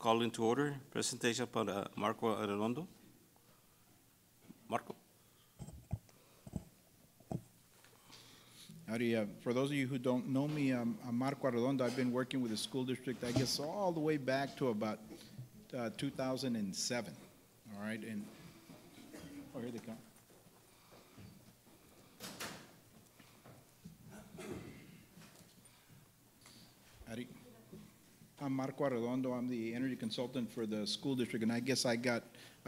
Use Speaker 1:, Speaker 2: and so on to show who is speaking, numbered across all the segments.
Speaker 1: Call into order. Presentation para Marco Arredondo. Marco.
Speaker 2: Howdy, for those of you who don't know me, I'm Marco Arredondo. I've been working with the school district, I guess, all the way back to about 2007. All right, and oh, here they come. Howdy. I'm Marco Arredondo. I'm the energy consultant for the school district, and I guess I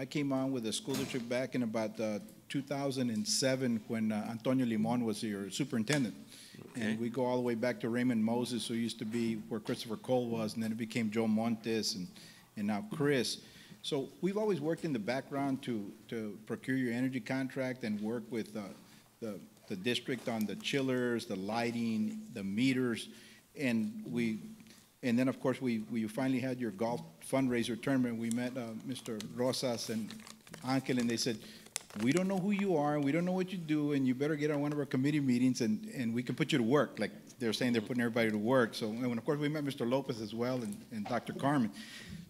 Speaker 2: came on with the school district back in about 2007 when Antonio Limon was your superintendent. Okay. And we go all the way back to Raymond Moses, who used to be where Christopher Cole was, and then it became Joe Montes and now Chris. So we've always worked in the background to procure your energy contract and work with the district on the chillers, the lighting, the meters, and then of course we finally had your golf fundraiser tournament. We met Mr. Rosas and Angel, and they said, we don't know who you are, we don't know what you do, and you better get on one of our committee meetings and we can put you to work. Like they're saying they're putting everybody to work. So, and of course we met Mr. Lopez as well and Dr. Carmen.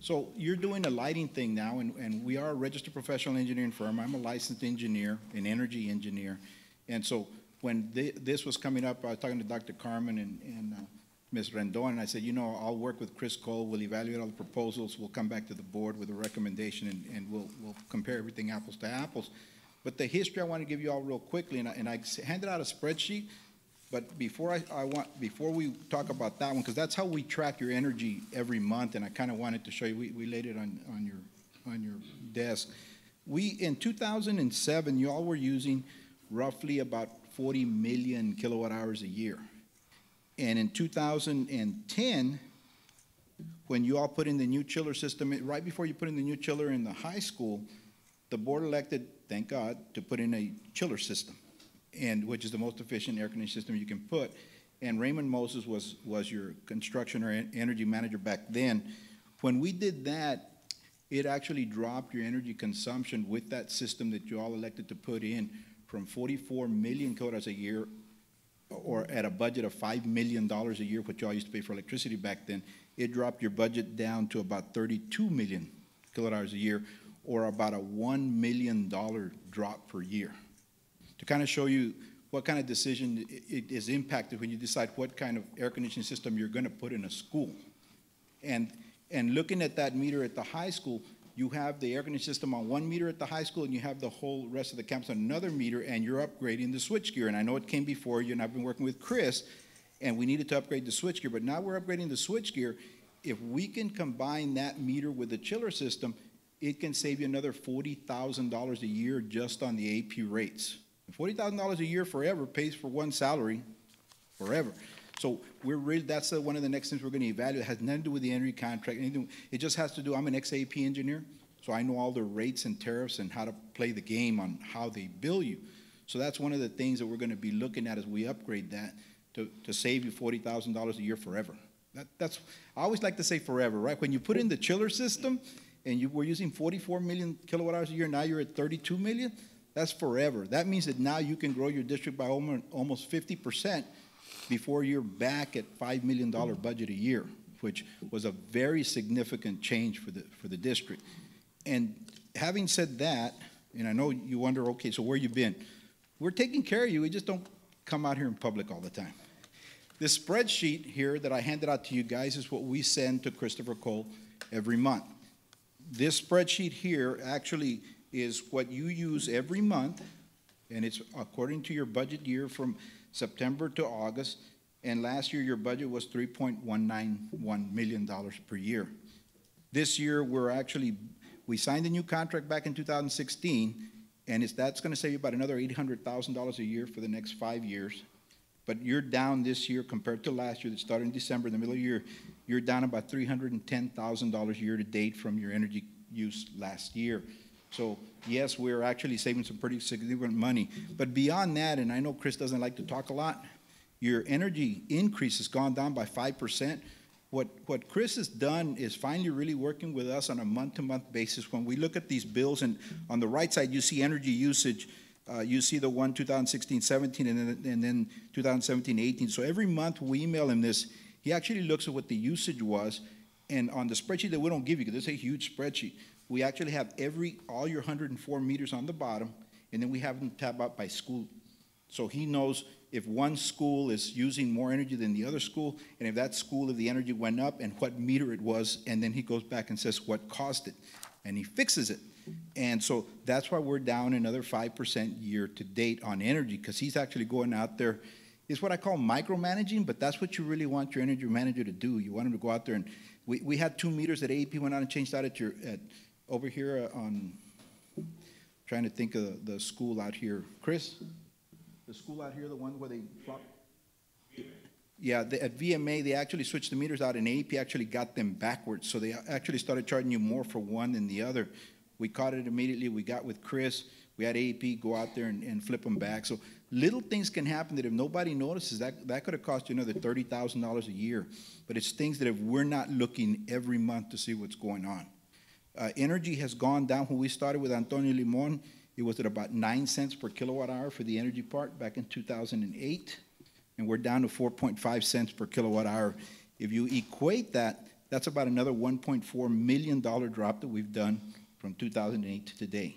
Speaker 2: So you're doing a lighting thing now, and we are a registered professional engineering firm. I'm a licensed engineer, an energy engineer. And so when this was coming up, I was talking to Dr. Carmen and Ms. Rendon, and I said, you know, I'll work with Chris Cole, we'll evaluate all the proposals, we'll come back to the board with a recommendation, and we'll compare everything apples to apples. But the history I want to give you all real quickly, and I handed out a spreadsheet, but before we talk about that one, because that's how we track your energy every month, and I kind of wanted to show you, we laid it on your desk. In 2007, you all were using roughly about 40 million kilowatt hours a year. And in 2010, when you all put in the new chiller system, right before you put in the new chiller in the high school, the board elected, thank God, to put in a chiller system, which is the most efficient air conditioning system you can put. And Raymond Moses was your construction or energy manager back then. When we did that, it actually dropped your energy consumption with that system that you all elected to put in from 44 million kilowatt hours a year, or at a budget of $5 million a year, which y'all used to pay for electricity back then. It dropped your budget down to about 32 million kilowatt hours a year, or about a $1 million drop per year. To kind of show you what kind of decision it is impacted when you decide what kind of air conditioning system you're going to put in a school. And looking at that meter at the high school, you have the air conditioning system on one meter at the high school, and you have the whole rest of the campus on another meter, and you're upgrading the switchgear. And I know it came before you, and I've been working with Chris, and we needed to upgrade the switchgear, but now we're upgrading the switchgear. If we can combine that meter with the chiller system, it can save you another $40,000 a year just on the AP rates. $40,000 a year forever pays for one salary forever. So that's one of the next things we're going to evaluate. It has nothing to do with the energy contract. It just has to do, I'm an ex-AP engineer, so I know all the rates and tariffs and how to play the game on how they bill you. So that's one of the things that we're going to be looking at as we upgrade that to save you $40,000 a year forever. I always like to say forever, right? When you put in the chiller system and you were using 44 million kilowatt hours a year, now you're at 32 million, that's forever. That means that now you can grow your district by almost 50% before you're back at $5 million budget a year, which was a very significant change for the district. And having said that, and I know you wonder, okay, so where you been? We're taking care of you, we just don't come out here in public all the time. This spreadsheet here that I handed out to you guys is what we send to Christopher Cole every month. This spreadsheet here actually is what you use every month, and it's according to your budget year from September to August, and last year your budget was $3.191 million per year. This year we signed a new contract back in 2016, and that's going to save you about another $800,000 a year for the next 5 years. But you're down this year compared to last year that started in December, in the middle of the year, you're down about $310,000 year to date from your energy use last year. So yes, we're actually saving some pretty significant money. But beyond that, and I know Chris doesn't like to talk a lot, your energy increase has gone down by 5%. What Chris has done is finally really working with us on a month-to-month basis. When we look at these bills, and on the right side you see energy usage, you see the one 2016-17 and then 2017-18. So every month we email him this. He actually looks at what the usage was, And on the spreadsheet that we don't give you, because it's a huge spreadsheet, we actually have all your 104 meters on the bottom, and then we have them tab out by school. So he knows if one school is using more energy than the other school, and if that school, if the energy went up, and what meter it was, and then he goes back and says what caused it, and he fixes it. And so that's why we're down another 5% year to date on energy, because he's actually going out there. It's what I call micromanaging, but that's what you really want your energy manager to do. You want him to go out there, and we had 2 meters that AEP went out and changed out over here on, trying to think of the school out here. Chris? The school out here, the one where they flop? Yeah, at VMA, they actually switched the meters out, and AEP actually got them backwards. So they actually started charging you more for one than the other. We caught it immediately. We got with Chris. We had AEP go out there and flip them back. So little things can happen that if nobody notices, that could have cost you another $30,000 a year. But it's things that if we're not looking every month to see what's going on. Energy has gone down. When we started with Antonio Limon, it was at about 9 cents per kilowatt hour for the energy part back in 2008. And we're down to 4.5 cents per kilowatt hour. If you equate that, that's about another $1.4 million drop that we've done from 2008 to today.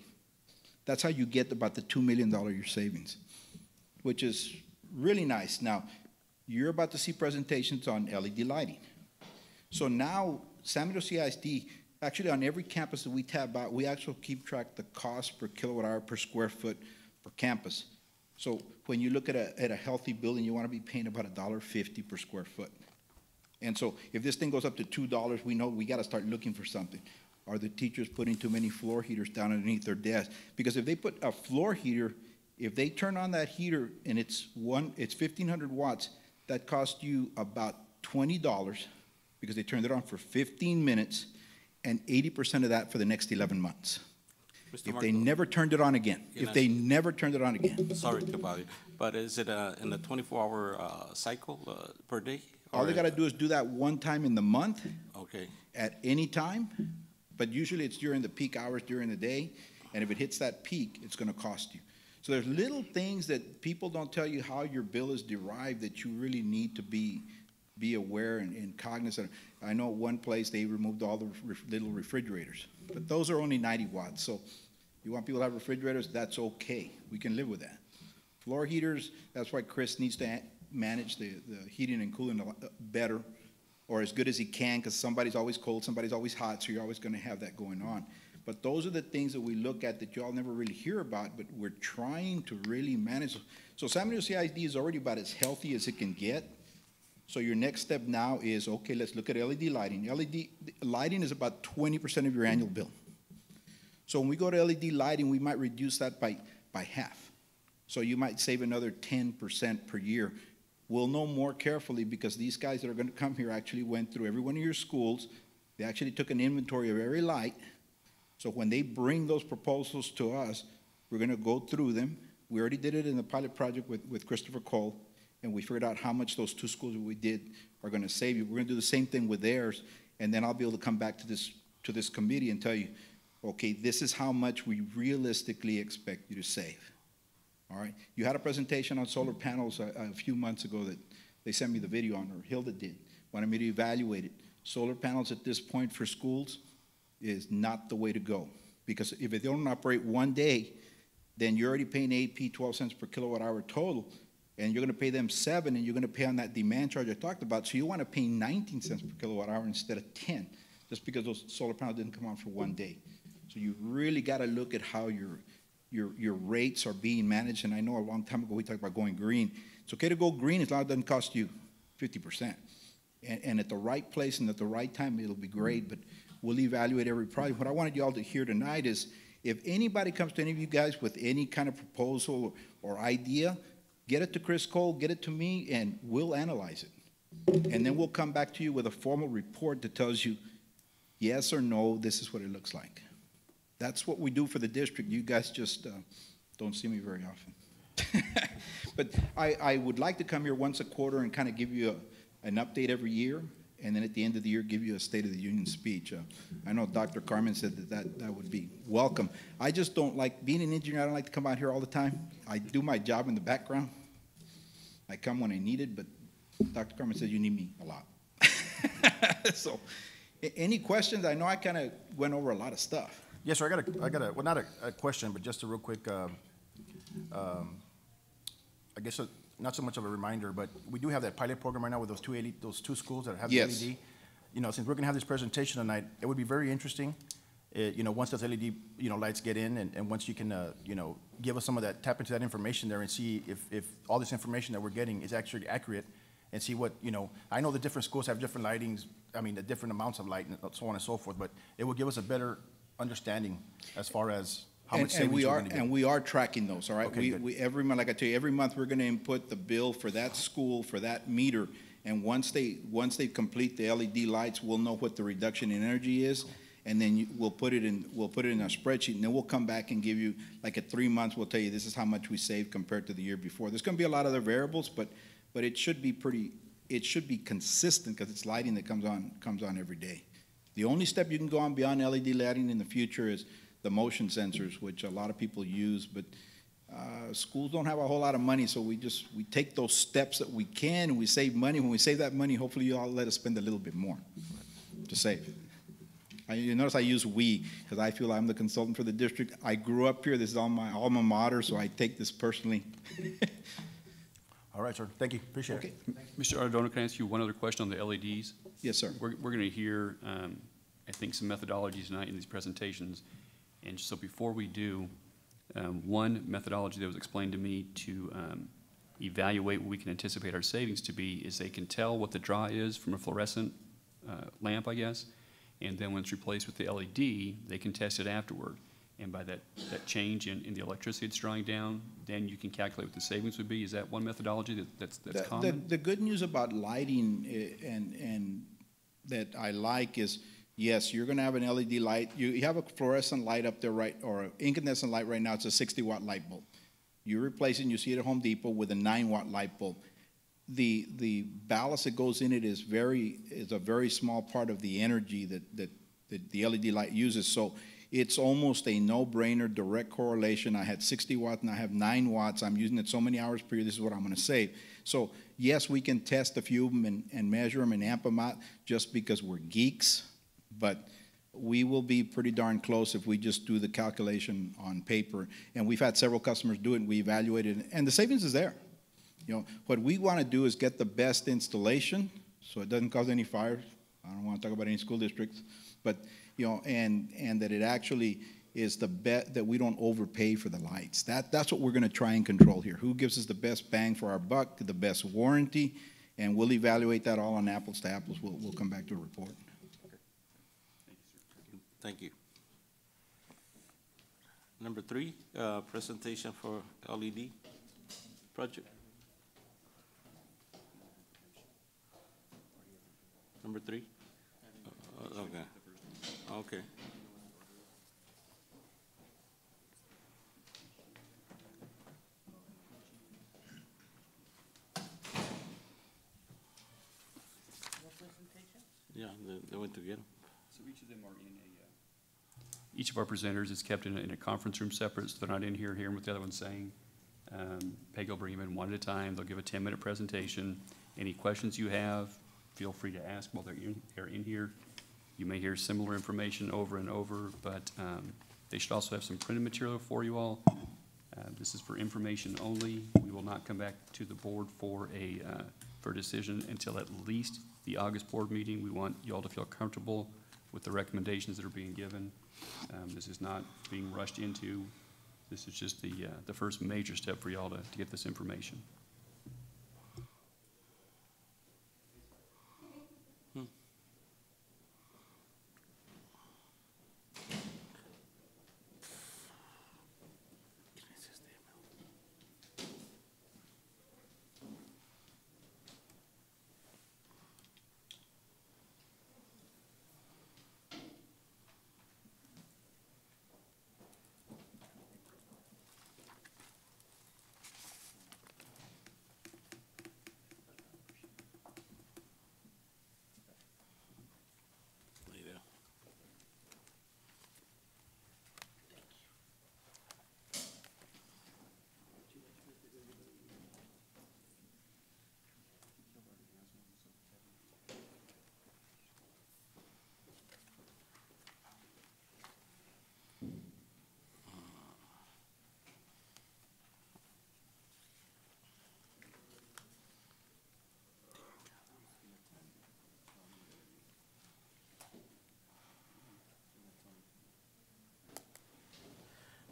Speaker 2: That's how you get about the $2 million year savings, which is really nice. Now, you're about to see presentations on LED lighting. So now, San Diego CISD, actually on every campus that we tab out, we actually keep track the cost per kilowatt hour per square foot per campus. So when you look at a healthy building, you want to be paying about $1.50 per square foot. And so if this thing goes up to $2, we know we got to start looking for something. Are the teachers putting too many floor heaters down underneath their desk? Because if they put a floor heater, if they turn on that heater and it's 1,500 watts, that costs you about $20 because they turned it on for 15 minutes and 80% of that for the next 11 months.
Speaker 1: Mr.
Speaker 2: If they never turned it on again,
Speaker 1: Sorry to bother you, but is it in a 24-hour cycle per day?
Speaker 2: All they got to do is do that one time in the month.
Speaker 1: Okay.
Speaker 2: At any time, but usually it's during the peak hours during the day, and if it hits that peak, it's going to cost you. So there's little things that people don't tell you how your bill is derived that you really need to be aware and cognizant. I know one place they removed all the little refrigerators, but those are only 90 watts. So you want people to have refrigerators, that's okay. We can live with that. Floor heaters, that's why Chris needs to manage the heating and cooling better, or as good as he can, because somebody's always cold, somebody's always hot, so you're always going to have that going on. But those are the things that we look at that you all never really hear about, but we're trying to really manage. So San Diego CISD is already about as healthy as it can get. So your next step now is, okay, let's look at LED lighting. LED lighting is about 20% of your annual bill. So when we go to LED lighting, we might reduce that by half. So you might save another 10% per year. We'll know more carefully because these guys that are going to come here actually went through every one of your schools. They actually took an inventory of every light. So when they bring those proposals to us, we're going to go through them. We already did it in the pilot project with Christopher Cole, and we figured out how much those 2 schools that we did are going to save you. We're going to do the same thing with theirs, and then I'll be able to come back to this committee and tell you, okay, this is how much we realistically expect you to save. All right. You had a presentation on solar panels a few months ago that they sent me the video on, or Hilda did, wanted me to evaluate it. Solar panels at this point for schools is not the way to go, because if they don't operate one day, then you're already paying AEP 12 cents per kilowatt hour total, and you're going to pay them 7, and you're going to pay on that demand charge I talked about. So you want to pay 19 cents per kilowatt hour instead of 10, just because those solar panels didn't come on for one day. So you really got to look at how your rates are being managed. And I know a long time ago we talked about going green. It's okay to go green as long as it doesn't cost you 50%. And at the right place and at the right time, it'll be great. But we'll evaluate every project. What I wanted you all to hear tonight is if anybody comes to any of you guys with any kind of proposal or idea, get it to Chris Cole, get it to me, and we'll analyze it. And then we'll come back to you with a formal report that tells you yes or no, this is what it looks like. That's what we do for the district. You guys just don't see me very often. But I would like to come here once a quarter and kind of give you an update every year, and then at the end of the year give you a State of the Union speech. I know Dr. Carmen said that would be welcome. I just don't like, being an engineer, I don't like to come out here all the time. I do my job in the background. I come when I need it, but Dr. Carmen said you need me a lot. So Any questions? I know I kind of went over a lot of stuff.
Speaker 3: Yes, sir, I got a, well, not a question, but just a real quick, I guess, not so much of a reminder, but we do have that pilot program right now with those two schools that have the
Speaker 2: Yes.
Speaker 3: LED. You know, since we're gonna have this presentation tonight, it would be very interesting, you know, once those LED, you know, lights get in, and once you can, you know, give us some of that, tap into that information there and see if all this information that we're getting is actually accurate, and see what, you know, I know the different schools have different lightings, I mean, the different amounts of light and so on and so forth, but it will give us a better understanding as far as how much savings we're gonna get.
Speaker 2: And we are tracking those, all right?
Speaker 3: Okay, good.
Speaker 2: We, every month, like I tell you, every month, we're gonna input the bill for that school, for that meter, and once they complete the LED lights, we'll know what the reduction in energy is, and then we'll put it in our spreadsheet, and then we'll come back and give you, like at 3 months, we'll tell you this is how much we saved compared to the year before. There's gonna be a lot of other variables, but it should be consistent, because it's lighting that comes on every day. The only step you can go on beyond LED lighting in the future is the motion sensors, which a lot of people use, but schools don't have a whole lot of money, so we take those steps that we can, and we save money. When we save that money, hopefully you all let us spend a little bit more to save. You notice I use we, because I feel I'm the consultant for the district. I grew up here. This is all my alma mater, so I take this personally.
Speaker 3: All right, sir, thank you, appreciate
Speaker 2: Okay.
Speaker 3: it.
Speaker 4: Mr. Arredondo, can I ask you one other question on the LEDs?
Speaker 2: Yes, sir.
Speaker 4: We're going to hear, I think, some methodologies tonight in these presentations. And so before we do, one methodology that was explained to me to evaluate what we can anticipate our savings to be is they can tell what the draw is from a fluorescent lamp, I guess. And then when it's replaced with the LED, they can test it afterward. And by that change in the electricity it's drawing down, then you can calculate what the savings would be. Is that one methodology that's common?
Speaker 2: The good news about lighting and that I like is, yes, you're going to have an LED light. You have a fluorescent light up there, right, or an incandescent light right now. It's a 60-watt light bulb. You're replacing, you see it at Home Depot, with a 9-watt light bulb. The ballast that goes in it is a very small part of the energy that the LED light uses. So it's almost a no-brainer, direct correlation. I had 60 watts and I have 9 watts. I'm using it so many hours per year. This is what I'm going to save. So yes, we can test a few of them and measure them and amp them out just because we're geeks, but we will be pretty darn close if we just do the calculation on paper. And we've had several customers do it, and we evaluated it, and the savings is there. You know, what we want to do is get the best installation so it doesn't cause any fires. I don't want to talk about any school districts, but you know, and that it actually is the bet that we don't overpay for the lights. That's what we're going to try and control here. Who gives us the best bang for our buck, the best warranty, and we'll evaluate that all on apples to apples. We'll come back to a report.
Speaker 1: Thank you. Number 3, presentation for LED project. Number 3? Okay. Okay. Yeah, they went to get them.
Speaker 4: So each of them are in each of our presenters is kept in a conference room separate, so they're not in here hearing what the other one's saying. Peg will bring them in one at a time. They'll give a 10-minute presentation. Any questions you have, feel free to ask while they're in here. You may hear similar information over and over, but they should also have some printed material for you all. This is for information only. We will not come back to the board for a decision until at least the August board meeting. We want you all to feel comfortable with the recommendations that are being given. This is not being rushed into. This is just the first major step for y'all to get this information.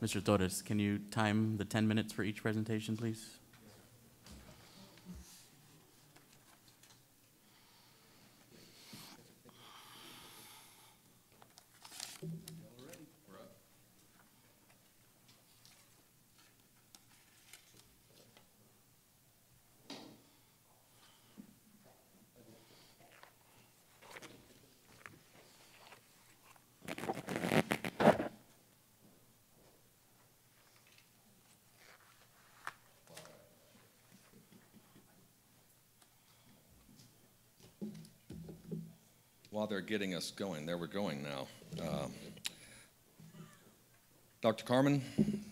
Speaker 5: Mr. Torres, can you time the 10 minutes for each presentation, please?
Speaker 6: While they're getting us going, there we're going now. Dr. Carmen,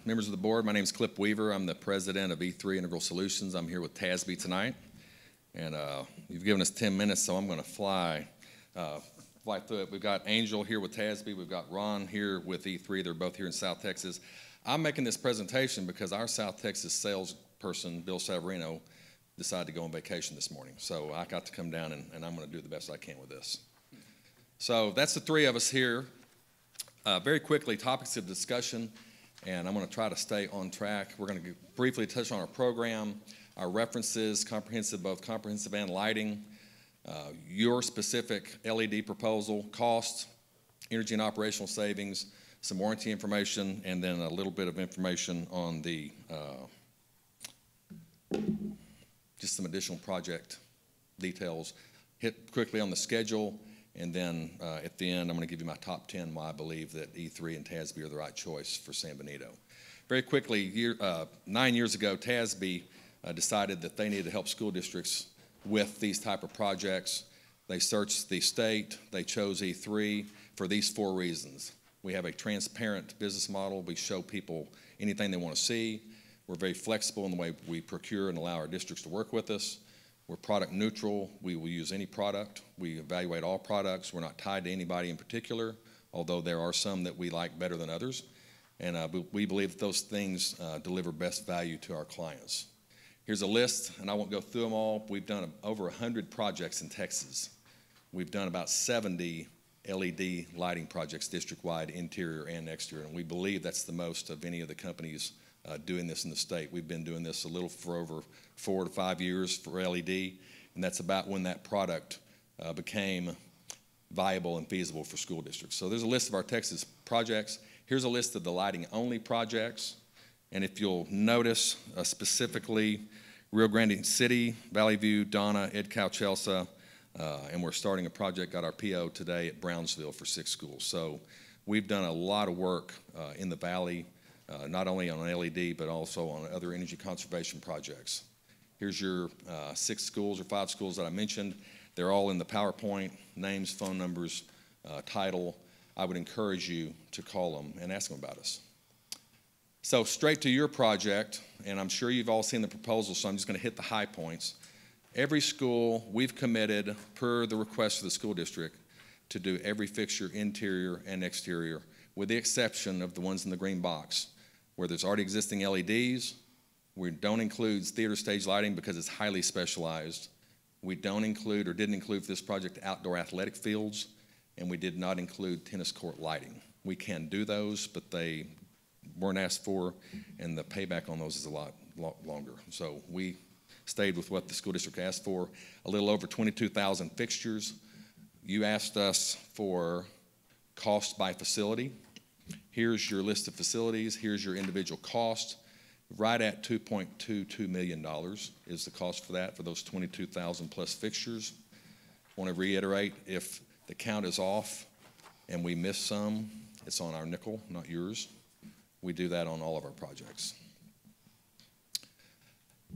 Speaker 6: members of the board, my name is Clip Weaver. I'm the president of E3 Integral Solutions. I'm here with TASB tonight. And you've given us 10 minutes, so I'm going to fly through it. We've got Angel here with TASB. We've got Ron here with E3. They're both here in South Texas. I'm making this presentation because our South Texas salesperson, Bill Savarino, decided to go on vacation this morning. So I got to come down, and I'm going to do the best I can with this. So that's the three of us here. Very quickly, topics of discussion, and I'm going to try to stay on track. We're going to briefly touch on our program, our references, both comprehensive and lighting, your specific LED proposal, cost, energy and operational savings, some warranty information, and then a little bit of information on the just some additional project details. Hit quickly on the schedule. And then at the end, I'm going to give you my top 10 why I believe that E3 and TASB are the right choice for San Benito. Very quickly, 9 years ago, TASB decided that they needed to help school districts with these type of projects. They searched the state. They chose E3 for these 4 reasons. We have a transparent business model. We show people anything they want to see. We're very flexible in the way we procure and allow our districts to work with us. We're product neutral. We will use any product. We evaluate all products. We're not tied to anybody in particular, although there are some that we like better than others. And we believe that those things deliver best value to our clients. Here's a list, and I won't go through them all. We've done over 100 projects in Texas. We've done about 70 LED lighting projects district-wide, interior and exterior, and we believe that's the most of any of the companies doing this in the state. We've been doing this a little for over 4 to 5 years for LED, and that's about when that product became viable and feasible for school districts. So there's a list of our Texas projects. Here's a list of the lighting-only projects, and if you'll notice specifically Rio Grande City, Valley View, Donna, Edcow, Chelsea, and we're starting a project, got our PO today at Brownsville for 6 schools. So we've done a lot of work in the Valley, not only on LED, but also on other energy conservation projects. Here's your 6 schools or 5 schools that I mentioned. They're all in the PowerPoint, names, phone numbers, title. I would encourage you to call them and ask them about us. So straight to your project, and I'm sure you've all seen the proposal, so I'm just going to hit the high points. Every school, we've committed, per the request of the school district, to do every fixture, interior and exterior, with the exception of the ones in the green box, where there's already existing LEDs. We don't include theater stage lighting because it's highly specialized. We don't include, or didn't include for this project, outdoor athletic fields, and we did not include tennis court lighting. We can do those, but they weren't asked for, and the payback on those is a lot longer. So we stayed with what the school district asked for, a little over 22,000 fixtures. You asked us for cost by facility. Here's your list of facilities. Here's your individual cost. Right at $2.22 million is the cost for that, for those 22,000 plus fixtures. I want to reiterate, if the count is off and we miss some, it's on our nickel, not yours. We do that on all of our projects.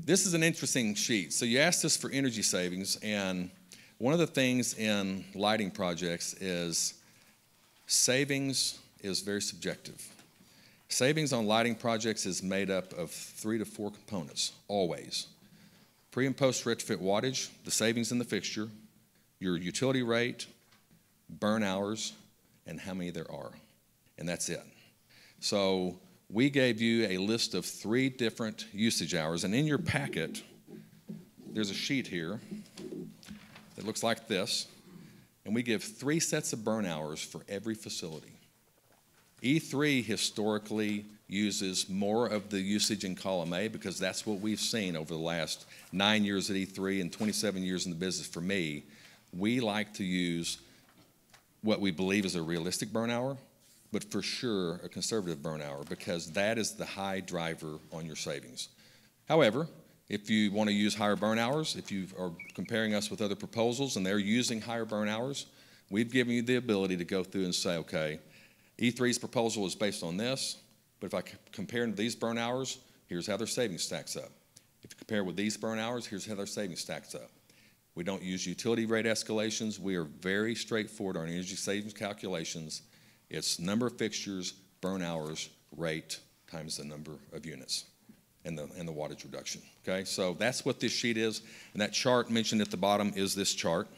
Speaker 6: This is an interesting sheet. So you asked us for energy savings, and one of the things in lighting projects is savings is very subjective. Savings on lighting projects is made up of 3 to 4 components, always. Pre and post retrofit wattage, the savings in the fixture, your utility rate, burn hours, and how many there are. And that's it. So we gave you a list of 3 different usage hours, and in your packet, there's a sheet here that looks like this, and we give 3 sets of burn hours for every facility. E3 historically uses more of the usage in column A because that's what we've seen over the last 9 years at E3 and 27 years in the business. For me, we like to use what we believe is a realistic burn hour, but for sure a conservative burn hour, because that is the high driver on your savings. However, if you want to use higher burn hours, if you are comparing us with other proposals and they're using higher burn hours, we've given you the ability to go through and say, okay, E3's proposal is based on this, but if I compare these burn hours, here's how their savings stacks up. If you compare with these burn hours, here's how their savings stacks up. We don't use utility rate escalations. We are very straightforward on energy savings calculations. It's number of fixtures, burn hours, rate, times the number of units and the wattage reduction, okay? So that's what this sheet is, and that chart mentioned at the bottom is this chart.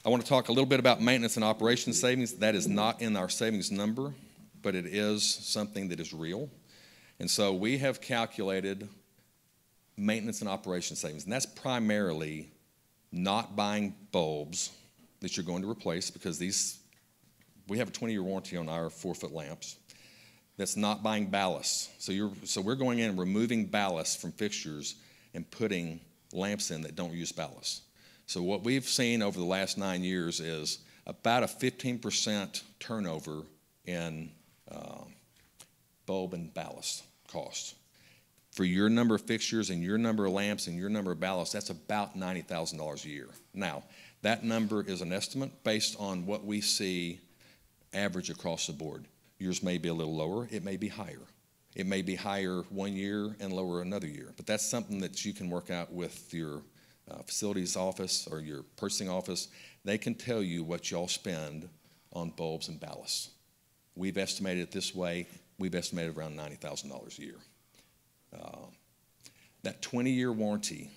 Speaker 6: I want to talk a little bit about maintenance and operations savings. That is not in our savings number, but it is something that is real. And so we have calculated maintenance and operations savings, and that's primarily not buying bulbs that you're going to replace, because we have a 20-year warranty on our 4-foot lamps. That's not buying ballast. So we're going in and removing ballast from fixtures and putting lamps in that don't use ballast. So what we've seen over the last 9 years is about a 15% turnover in bulb and ballast costs. For your number of fixtures and your number of lamps and your number of ballasts, that's about $90,000 a year. Now, that number is an estimate based on what we see average across the board. Yours may be a little lower, it may be higher. It may be higher 1 year and lower another year, but that's something that you can work out with your facilities office or your purchasing office. They can tell you what y'all spend on bulbs and ballasts. We've estimated it this way. We've estimated around $90,000 a year. That 20-year warranty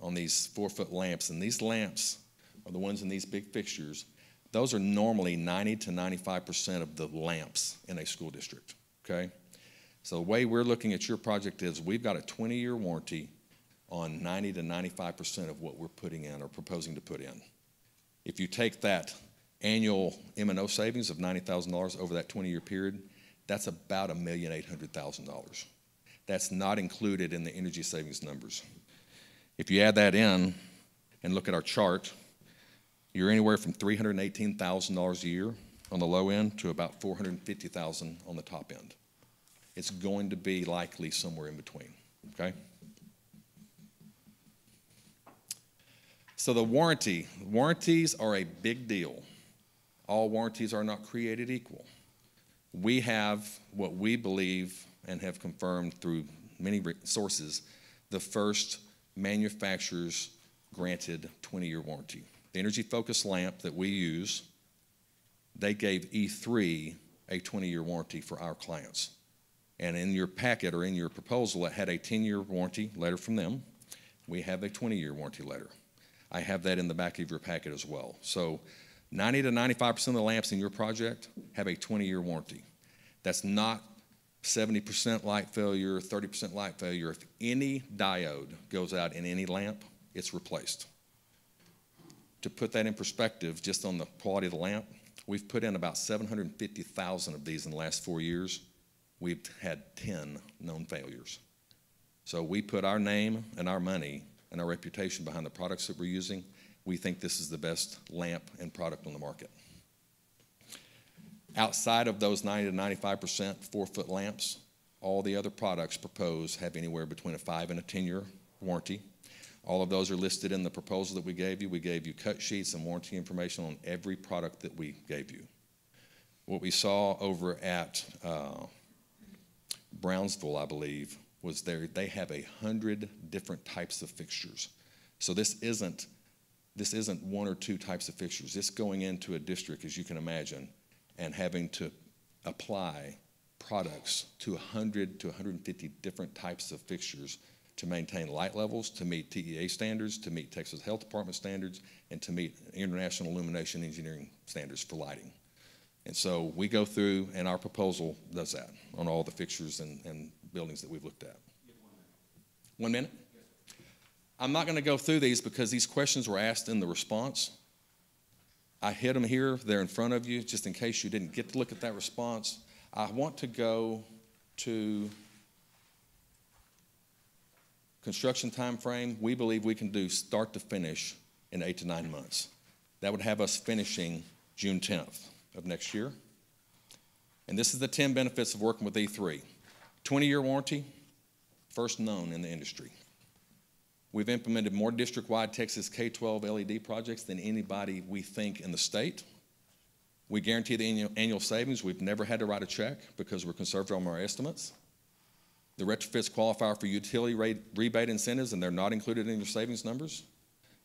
Speaker 6: on these 4-foot lamps, and these lamps are the ones in these big fixtures, those are normally 90 to 95% of the lamps in a school district, okay? So the way we're looking at your project is we've got a 20-year warranty on 90 to 95% of what we're putting in or proposing to put in. If you take that annual M&O savings of $90,000 over that 20-year period, that's about $1,800,000. That's not included in the energy savings numbers. If you add that in and look at our chart, you're anywhere from $318,000 a year on the low end to about $450,000 on the top end. It's going to be likely somewhere in between, okay? So the warranties are a big deal. All warranties are not created equal. We have what we believe and have confirmed through many sources, the first manufacturer's granted 20-year warranty. The energy focused lamp that we use, they gave E3 a 20-year warranty for our clients. And in your packet or in your proposal, it had a 10-year warranty letter from them. We have a 20-year warranty letter. I have that in the back of your packet as well. So 90 to 95% of the lamps in your project have a 20-year warranty. That's not 70% light failure, 30% light failure. If any diode goes out in any lamp, it's replaced. To put that in perspective, just on the quality of the lamp, we've put in about 750,000 of these in the last 4 years. We've had 10 known failures. So we put our name and our money and our reputation behind the products that we're using. We think this is the best lamp and product on the market. Outside of those 90 to 95% 4-foot lamps, all the other products proposed have anywhere between a 5 and a 10-year warranty. All of those are listed in the proposal that we gave you. We gave you cut sheets and warranty information on every product that we gave you. What we saw over at Brownsville, I believe, was they have 100 different types of fixtures. So this isn't 1 or 2 types of fixtures. It's going into a district, as you can imagine, and having to apply products to 100 to 150 different types of fixtures to maintain light levels, to meet TEA standards, to meet Texas Health Department standards, and to meet International Illumination Engineering standards for lighting. And so we go through, and our proposal does that on all the fixtures and buildings that we've looked at. 1 minute? I'm not going to go through these because these questions were asked in the response. I hit them here, they're in front of you, just in case you didn't get to look at that response. I want to go to construction time frame. We believe we can do start to finish in 8 to 9 months. That would have us finishing June 10th of next year. And this is the 10 benefits of working with E3. 20-year warranty, first known in the industry. We've implemented more district-wide Texas K-12 LED projects than anybody we think in the state. We guarantee the annual savings. We've never had to write a check because we're conservative on our estimates. The retrofits qualify for utility rebate incentives, and they're not included in your savings numbers.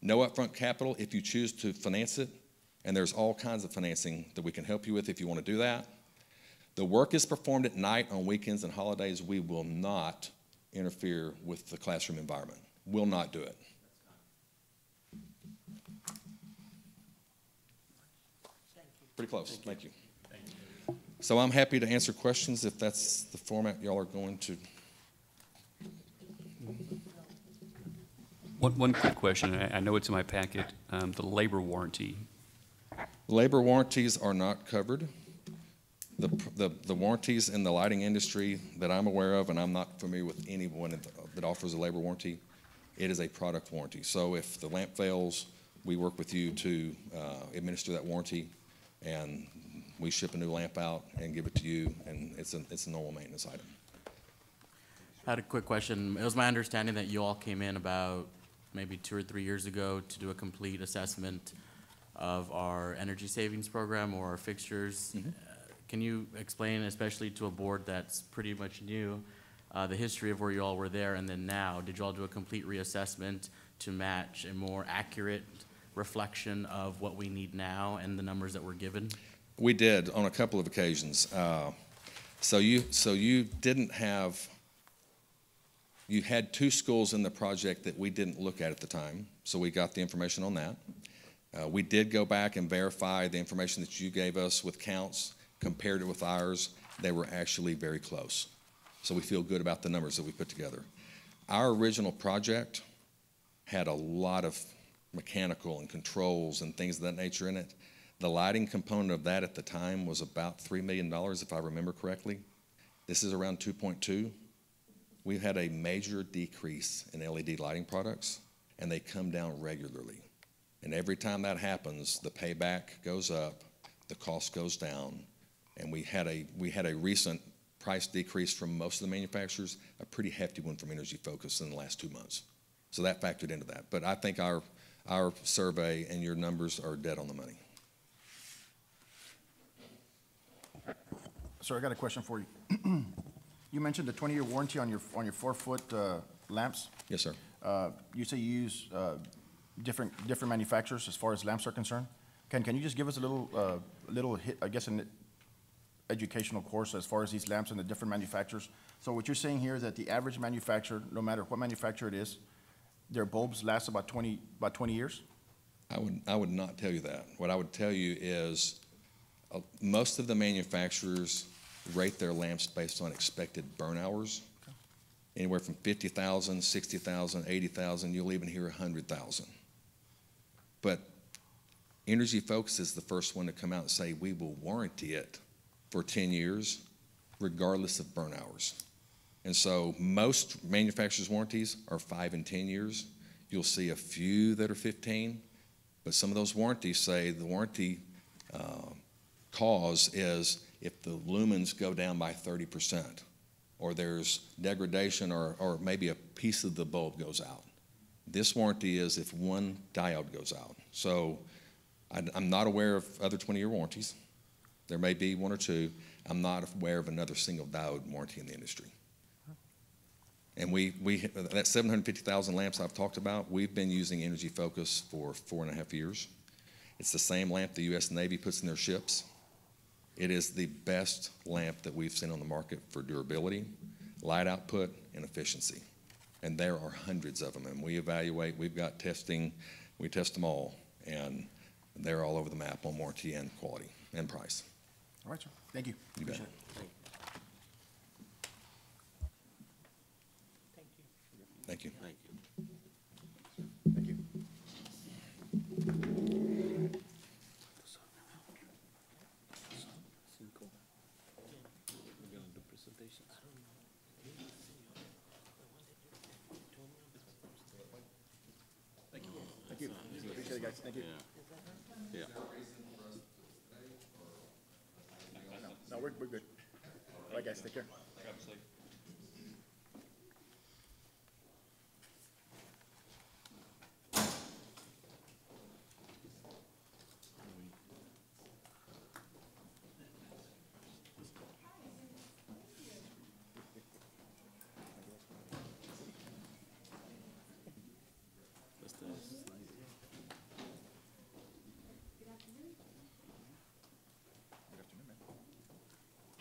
Speaker 6: No upfront capital if you choose to finance it, and there's all kinds of financing that we can help you with if you want to do that. The work is performed at night, on weekends, and holidays. We will not interfere with the classroom environment. Will not do it. Pretty close. Thank you. So I'm happy to answer questions if that's the format y'all are going to.
Speaker 4: One quick question. I know it's in my packet. The labor warranty.
Speaker 6: Labor warranties are not covered. The warranties in the lighting industry that I'm aware of, and I'm not familiar with anyone that offers a labor warranty, it is a product warranty. So if the lamp fails, we work with you to administer that warranty, and we ship a new lamp out and give it to you, and it's a normal maintenance item.
Speaker 5: I had a quick question. It was my understanding that you all came in about maybe 2 or 3 years ago to do a complete assessment of our energy savings program or our fixtures.
Speaker 6: Mm-hmm.
Speaker 5: Can you explain, especially to a board that's pretty much new, the history of where you all were there and then now? Did you all do a complete reassessment to match a more accurate reflection of what we need now and the numbers that were given?
Speaker 6: We did on a couple of occasions. So you didn't have, you had 2 schools in the project that we didn't look at the time, so we got the information on that. We did go back and verify the information that you gave us with counts, compared it with ours. They were actually very close. So we feel good about the numbers that we put together. Our original project had a lot of mechanical and controls and things of that nature in it. The lighting component of that at the time was about $3 million, if I remember correctly. This is around 2.2. We've had a major decrease in LED lighting products, and they come down regularly. And every time that happens, the payback goes up, the cost goes down, and we had a recent price decrease from most of the manufacturers, a pretty hefty one from Energy Focus in the last 2 months. So that factored into that. But I think our survey and your numbers are dead on the money.
Speaker 3: Sir, I got a question for you. You mentioned the 20-year warranty on your 4-foot lamps.
Speaker 6: Yes, sir.
Speaker 3: You say you use different manufacturers as far as lamps are concerned. Can you just give us a little hit, I guess, an educational course as far as these lamps and the different manufacturers? So what you're saying here is that the average manufacturer, no matter what manufacturer it is, their bulbs last about 20 years?
Speaker 6: I would not tell you that. What I would tell you is most of the manufacturers rate their lamps based on expected burn hours. Okay. Anywhere from 50,000, 60,000, 80,000, you'll even hear 100,000. But Energy Focus is the first one to come out and say we will warranty it for 10 years, regardless of burn hours. And so most manufacturers' warranties are 5 and 10 years. You'll see a few that are 15, but some of those warranties say the warranty cause is if the lumens go down by 30%, or there's degradation, or maybe a piece of the bulb goes out. This warranty is if one diode goes out. So I'm not aware of other 20-year warranties. There may be 1 or 2. I'm not aware of another single diode warranty in the industry. And that 750,000 lamps I've talked about, we've been using Energy Focus for 4.5 years. It's the same lamp the U.S. Navy puts in their ships. It is the best lamp that we've seen on the market for durability, light output, and efficiency. And there are hundreds of them, and we evaluate. We've got testing. We test them all, and they're all over the map on warranty and quality and price.
Speaker 3: All right, sir. Thank you.
Speaker 6: You bet. Thank you.
Speaker 1: Thank you.
Speaker 3: Thank you. guys. Thank you.
Speaker 1: Yeah.
Speaker 3: No, we're good. All right, guys, take care.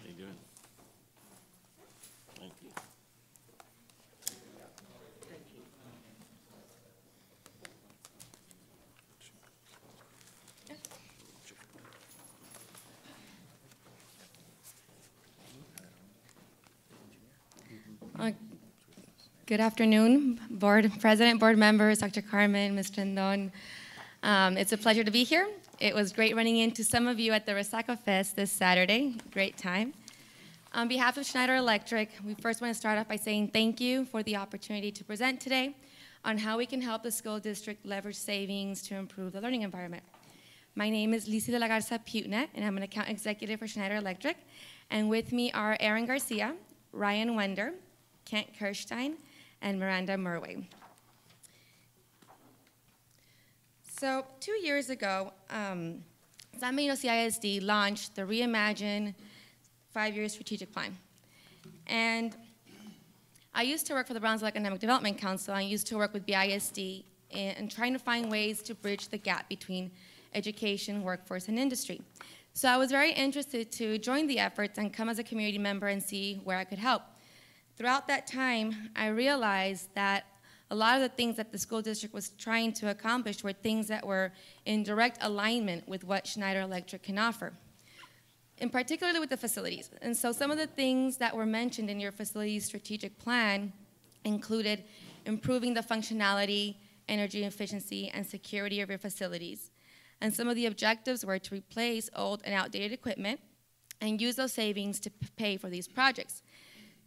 Speaker 7: How you doing? Thank you.
Speaker 8: Good afternoon, Board President, Board members, Dr. Carmen, Ms. Rendon. It's a pleasure to be here. It was great running into some of you at the Resaca Fest this Saturday. Great time. On behalf of Schneider Electric, we first want to start off by saying thank you for the opportunity to present today on how we can help the school district leverage savings to improve the learning environment. My name is Lizy de la Garza Putna, and I'm an account executive for Schneider Electric. And with me are Aaron Garcia, Ryan Wender, Kent Kirstein, and Miranda Murway. So 2 years ago, San Benito CISD launched the Reimagine 5-year strategic plan. And I used to work for the Brownsville Economic Development Council. I used to work with BISD in trying to find ways to bridge the gap between education, workforce, and industry. So I was very interested to join the efforts and come as a community member and see where I could help. Throughout that time, I realized that a lot of the things that the school district was trying to accomplish were things that were in direct alignment with what Schneider Electric can offer, and particularly with the facilities. And so some of the things that were mentioned in your facilities strategic plan included improving the functionality, energy efficiency, and security of your facilities. And some of the objectives were to replace old and outdated equipment and use those savings to pay for these projects.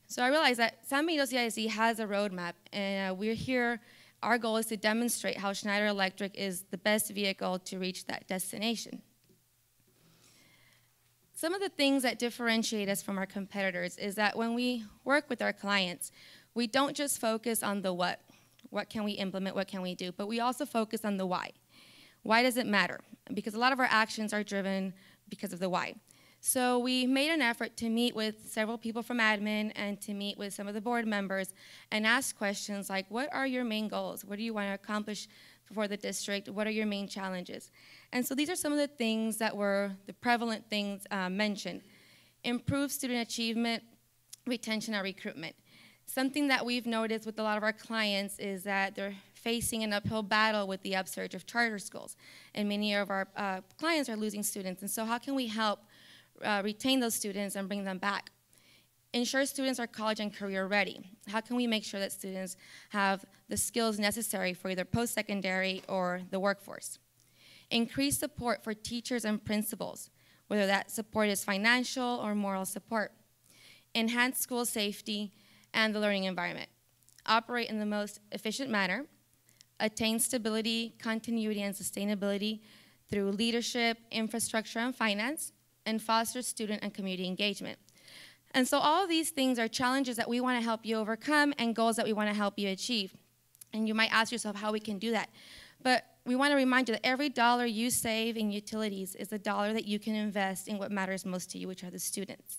Speaker 8: So I realized that San Benito CISD has a roadmap, and we're here. Our goal is to demonstrate how Schneider Electric is the best vehicle to reach that destination. Some of the things that differentiate us from our competitors is that when we work with our clients, we don't just focus on the what can we implement, what can we do, but we also focus on the why. Why does it matter? Because a lot of our actions are driven because of the why. So we made an effort to meet with several people from admin and to meet with some of the board members and ask questions like, what are your main goals? What do you want to accomplish for the district? What are your main challenges? And so these are some of the things that were the prevalent things mentioned. Improve student achievement, retention, and recruitment. Something that we've noticed with a lot of our clients is that they're facing an uphill battle with the upsurge of charter schools. And many of our clients are losing students. And so how can we help retain those students and bring them back? Ensure students are college and career ready. How can we make sure that students have the skills necessary for either post-secondary or the workforce? Increase support for teachers and principals, whether that support is financial or moral support. Enhance school safety and the learning environment. Operate in the most efficient manner. Attain stability, continuity, and sustainability through leadership, infrastructure, and finance, and foster student and community engagement. And so all of these things are challenges that we want to help you overcome and goals that we want to help you achieve. And you might ask yourself how we can do that. But we want to remind you that every dollar you save in utilities is a dollar that you can invest in what matters most to you, which are the students.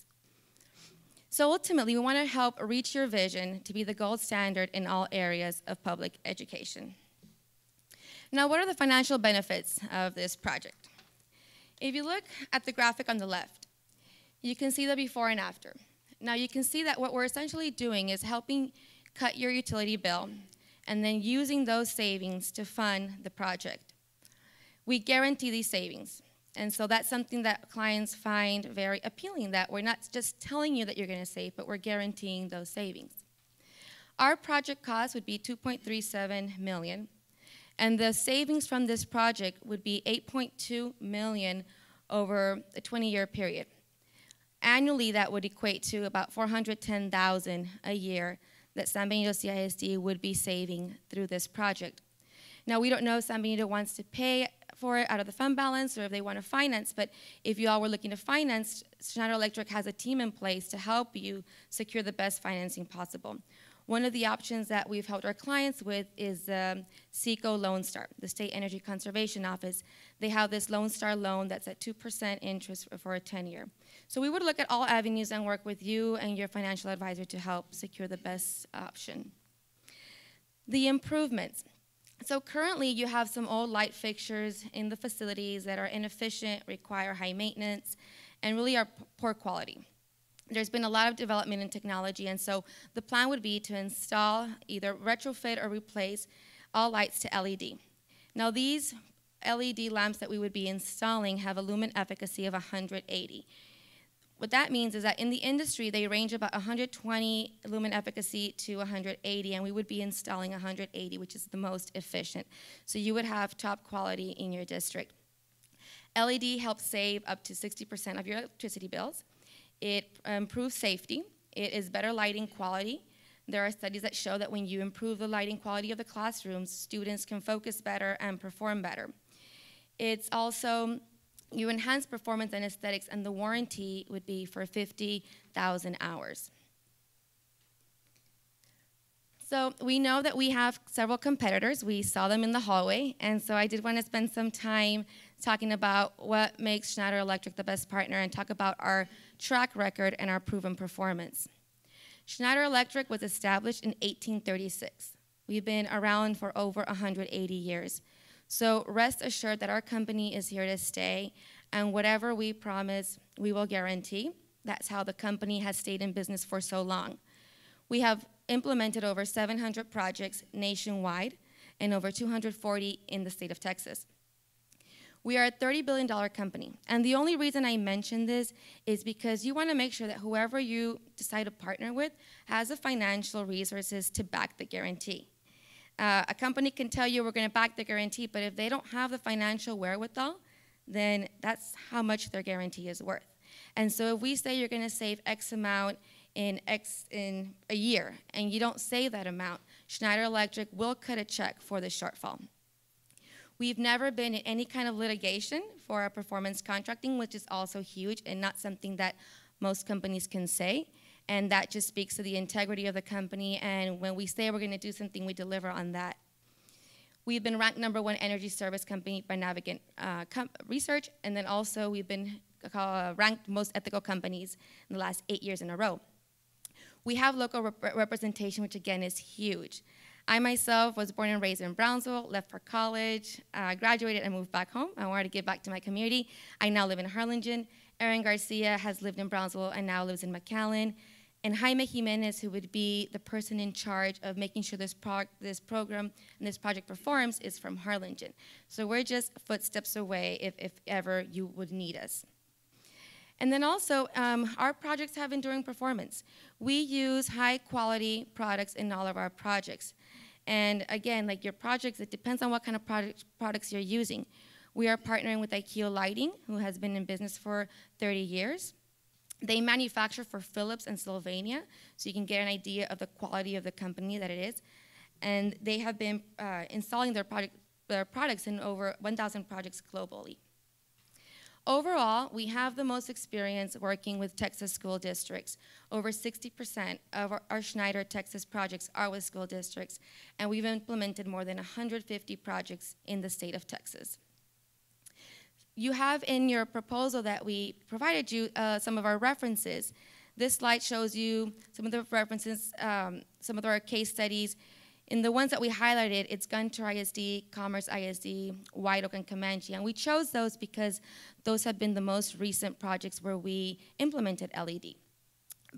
Speaker 8: So ultimately, we want to help reach your vision to be the gold standard in all areas of public education. Now, what are the financial benefits of this project? If you look at the graphic on the left, you can see the before and after. Now, you can see that what we're essentially doing is helping cut your utility bill and then using those savings to fund the project. We guarantee these savings. And so that's something that clients find very appealing, that we're not just telling you that you're going to save, but we're guaranteeing those savings. Our project cost would be $2.37 million, and the savings from this project would be $8.2 million over a 20-year period. Annually, that would equate to about $410,000 a year that San Benito CISD would be saving through this project. Now, we don't know if San Benito wants to pay for it out of the fund balance or if they want to finance, but if you all were looking to finance, Schneider Electric has a team in place to help you secure the best financing possible. One of the options that we've helped our clients with is SECO Lone Star, the State Energy Conservation Office. They have this Lone Star loan that's at 2% interest for a 10-year. So we would look at all avenues and work with you and your financial advisor to help secure the best option. The improvements. So currently you have some old light fixtures in the facilities that are inefficient, require high maintenance, and really are poor quality. There's been a lot of development in technology, and so the plan would be to install, either retrofit or replace all lights to LED. Now these LED lamps that we would be installing have a lumen efficacy of 180. What that means is that in the industry, they range about 120 lumen efficacy to 180, and we would be installing 180, which is the most efficient. So you would have top quality in your district. LED helps save up to 60% of your electricity bills. It improves safety. It is better lighting quality. There are studies that show that when you improve the lighting quality of the classrooms, students can focus better and perform better. It's also, you enhance performance and aesthetics, and the warranty would be for 50,000 hours. So we know that we have several competitors. We saw them in the hallway, and so I did want to spend some time talking about what makes Schneider Electric the best partner and talk about our track record and our proven performance. Schneider Electric was established in 1836. We've been around for over 180 years. So rest assured that our company is here to stay, and whatever we promise, we will guarantee. That's how the company has stayed in business for so long. We have implemented over 700 projects nationwide and over 240 in the state of Texas. We are a $30 billion company, and the only reason I mention this is because you want to make sure that whoever you decide to partner with has the financial resources to back the guarantee. A company can tell you we're going to back the guarantee, but if they don't have the financial wherewithal, then that's how much their guarantee is worth. And so if we say you're going to save X amount in a year, and you don't save that amount, Schneider Electric will cut a check for the shortfall. We've never been in any kind of litigation for our performance contracting, which is also huge and not something that most companies can say. And that just speaks to the integrity of the company. And when we say we're going to do something, we deliver on that. We've been ranked #1 energy service company by Navigant Research. And then also we've been ranked most ethical companies in the last 8 years in a row. We have local representation, which again is huge. I myself was born and raised in Brownsville, left for college, graduated and moved back home. I wanted to give back to my community. I now live in Harlingen. Aaron Garcia has lived in Brownsville and now lives in McAllen. And Jaime Jimenez, who would be the person in charge of making sure this program and this project performs, is from Harlingen. So we're just footsteps away if ever you would need us. And then also, our projects have enduring performance. We use high quality products in all of our projects. And again, like your projects, it depends on what kind of products you're using. We are partnering with IKEA Lighting, who has been in business for 30 years. They manufacture for Philips and Sylvania, so you can get an idea of the quality of the company that it is. And they have been installing their products in over 1,000 projects globally. Overall, we have the most experience working with Texas school districts. Over 60% of our Schneider Texas projects are with school districts, and we've implemented more than 150 projects in the state of Texas. You have in your proposal that we provided you some of our references. This slide shows you some of the references, some of our case studies. In the ones that we highlighted, it's Gunter ISD, Commerce ISD, White Oak, and Comanche. And we chose those because those have been the most recent projects where we implemented LED.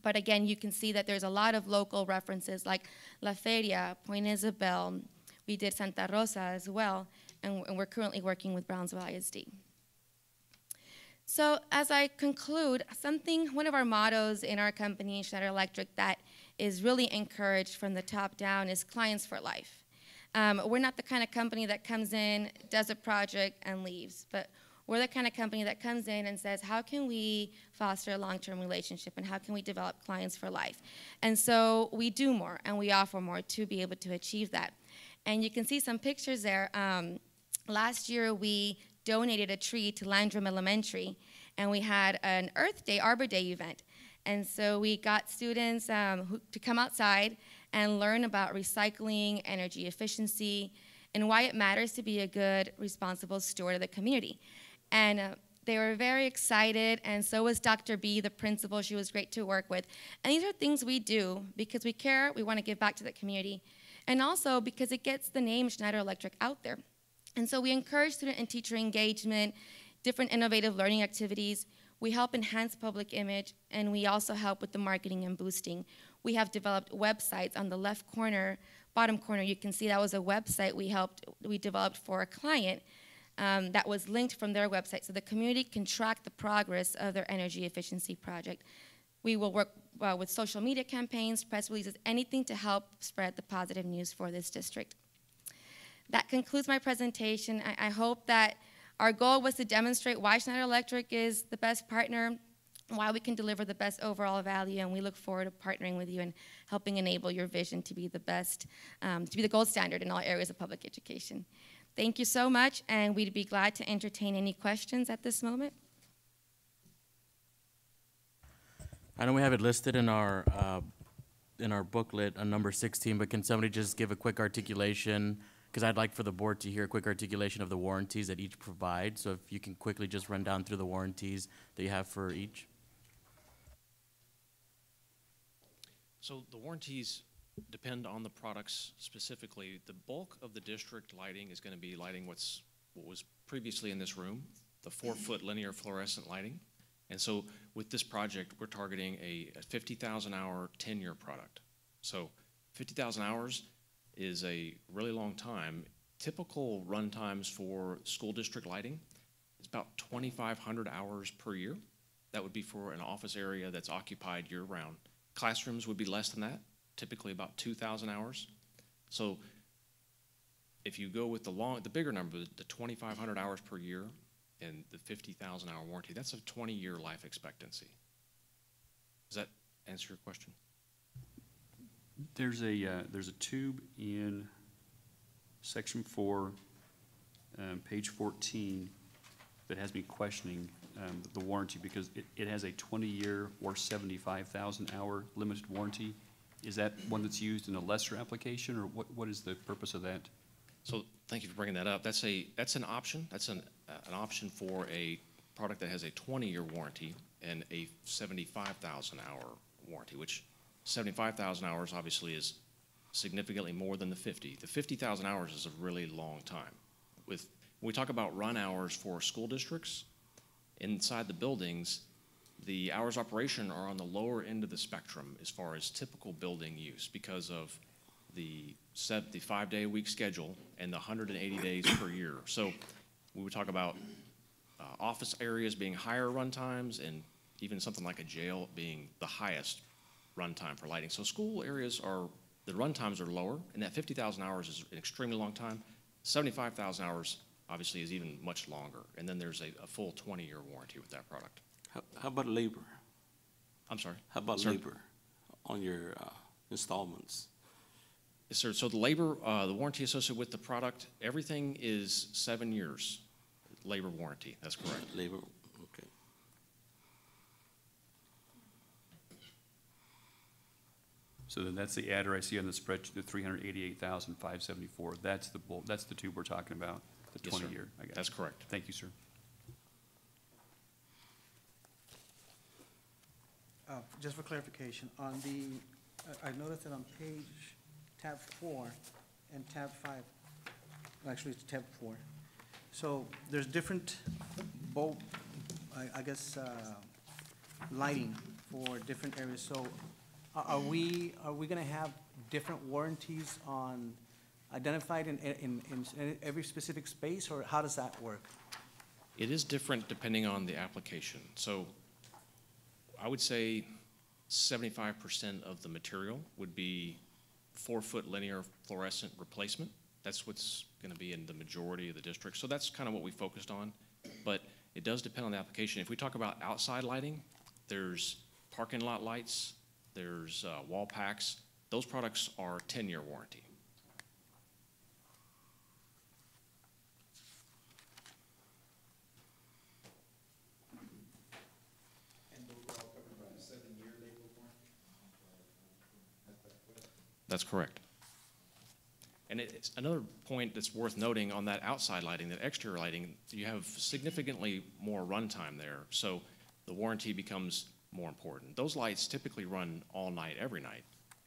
Speaker 8: But again, you can see that there's a lot of local references like La Feria, Point Isabel. We did Santa Rosa as well, and we're currently working with Brownsville ISD. So as I conclude, one of our mottos in our company, Schneider Electric, that is really encouraged from the top down is clients for life. We're not the kind of company that comes in, does a project, and leaves, but we're the kind of company that comes in and says, how can we foster a long-term relationship, and how can we develop clients for life? And so we do more, and we offer more to be able to achieve that. And you can see some pictures there. Last year, we donated a tree to Landrum Elementary, and we had an Earth Day, Arbor Day event. And so we got students to come outside and learn about recycling, energy efficiency, and why it matters to be a good, responsible steward of the community. And they were very excited, and so was Dr. B, the principal. She was great to work with. And these are things we do because we care, we want to give back to the community, and also because it gets the name Schneider Electric out there. And so we encourage student and teacher engagement, different innovative learning activities. We help enhance public image, and we also help with the marketing and boosting. We have developed websites. On the left corner, bottom corner, you can see that was a website we developed for a client that was linked from their website, so the community can track the progress of their energy efficiency project. We will work with social media campaigns, press releases, anything to help spread the positive news for this district. That concludes my presentation. I hope that our goal was to demonstrate why Schneider Electric is the best partner, why we can deliver the best overall value, and we look forward to partnering with you and helping enable your vision to be the best, to be the gold standard in all areas of public education. Thank you so much, and we'd be glad to entertain any questions at this moment.
Speaker 5: I know we have it listed in our booklet on number 16, but can somebody just give a quick articulation? Because I'd like for the board to hear a quick articulation of the warranties that each provide. So if you can quickly just run down through the warranties that you have for each.
Speaker 7: So the warranties depend on the products specifically. The bulk of the district lighting is going to be lighting what was previously in this room, the 4-foot linear fluorescent lighting. And so with this project, we're targeting a 50,000 hour, 10-year product. So 50,000 hours is a really long time. Typical run times for school district lighting is about 2,500 hours per year. That would be for an office area that's occupied year-round. Classrooms would be less than that, typically about 2,000 hours. So if you go with the bigger number, the 2,500 hours per year and the 50,000 hour warranty, that's a 20-year life expectancy. Does that answer your question?
Speaker 4: There's a tube in section 4, page 14, that has me questioning the warranty because it has a 20-year or 75,000 hour limited warranty. Is that one that's used in a lesser application, or what is the purpose of that?
Speaker 7: So thank you for bringing that up. That's an option. That's an option for a product that has a 20-year warranty and a 75,000 hour warranty, which 75,000 hours obviously is significantly more than the 50. The 50,000 hours is a really long time. When we talk about run hours for school districts, inside the buildings, the hours operation are on the lower end of the spectrum as far as typical building use because of the 5-day-a-week schedule and the 180 days per year. So we would talk about office areas being higher run times and even something like a jail being the highest run time for lighting. So school areas the run times are lower, and that 50,000 hours is an extremely long time. 75,000 hours obviously is even much longer, and then there's a full 20-year warranty with that product.
Speaker 1: How about labor?
Speaker 7: I'm sorry?
Speaker 1: How about
Speaker 7: Sir?
Speaker 1: labor on your installments?
Speaker 7: Yes, sir. So the labor, the warranty associated with the product, everything is 7 years labor warranty. That's correct.
Speaker 1: Labor, okay.
Speaker 4: So then that's the adder I see on the spreadsheet, the 388,574. That's the tube we're talking about, the
Speaker 7: Yes, sir.
Speaker 4: 20-year. I got
Speaker 7: That's
Speaker 4: it.
Speaker 7: correct.
Speaker 4: Thank you, sir.
Speaker 9: Just for clarification, on I noticed that on tab 4 and tab 5, actually it's tab 4. So there's different bulb, I guess, lighting for different areas. So are we gonna have different warranties on identified in every specific space, or how does that work?
Speaker 7: It is different depending on the application. So I would say 75% of the material would be 4-foot linear fluorescent replacement. That's what's going to be in the majority of the district. So that's kind of what we focused on. But it does depend on the application. If we talk about outside lighting, there's parking lot lights, there's wall packs. Those products are 10-year warranty. That's correct. And it's another point that's worth noting on that outside lighting, that exterior lighting, you have significantly more runtime there, so the warranty becomes more important. Those lights typically run all night, every night.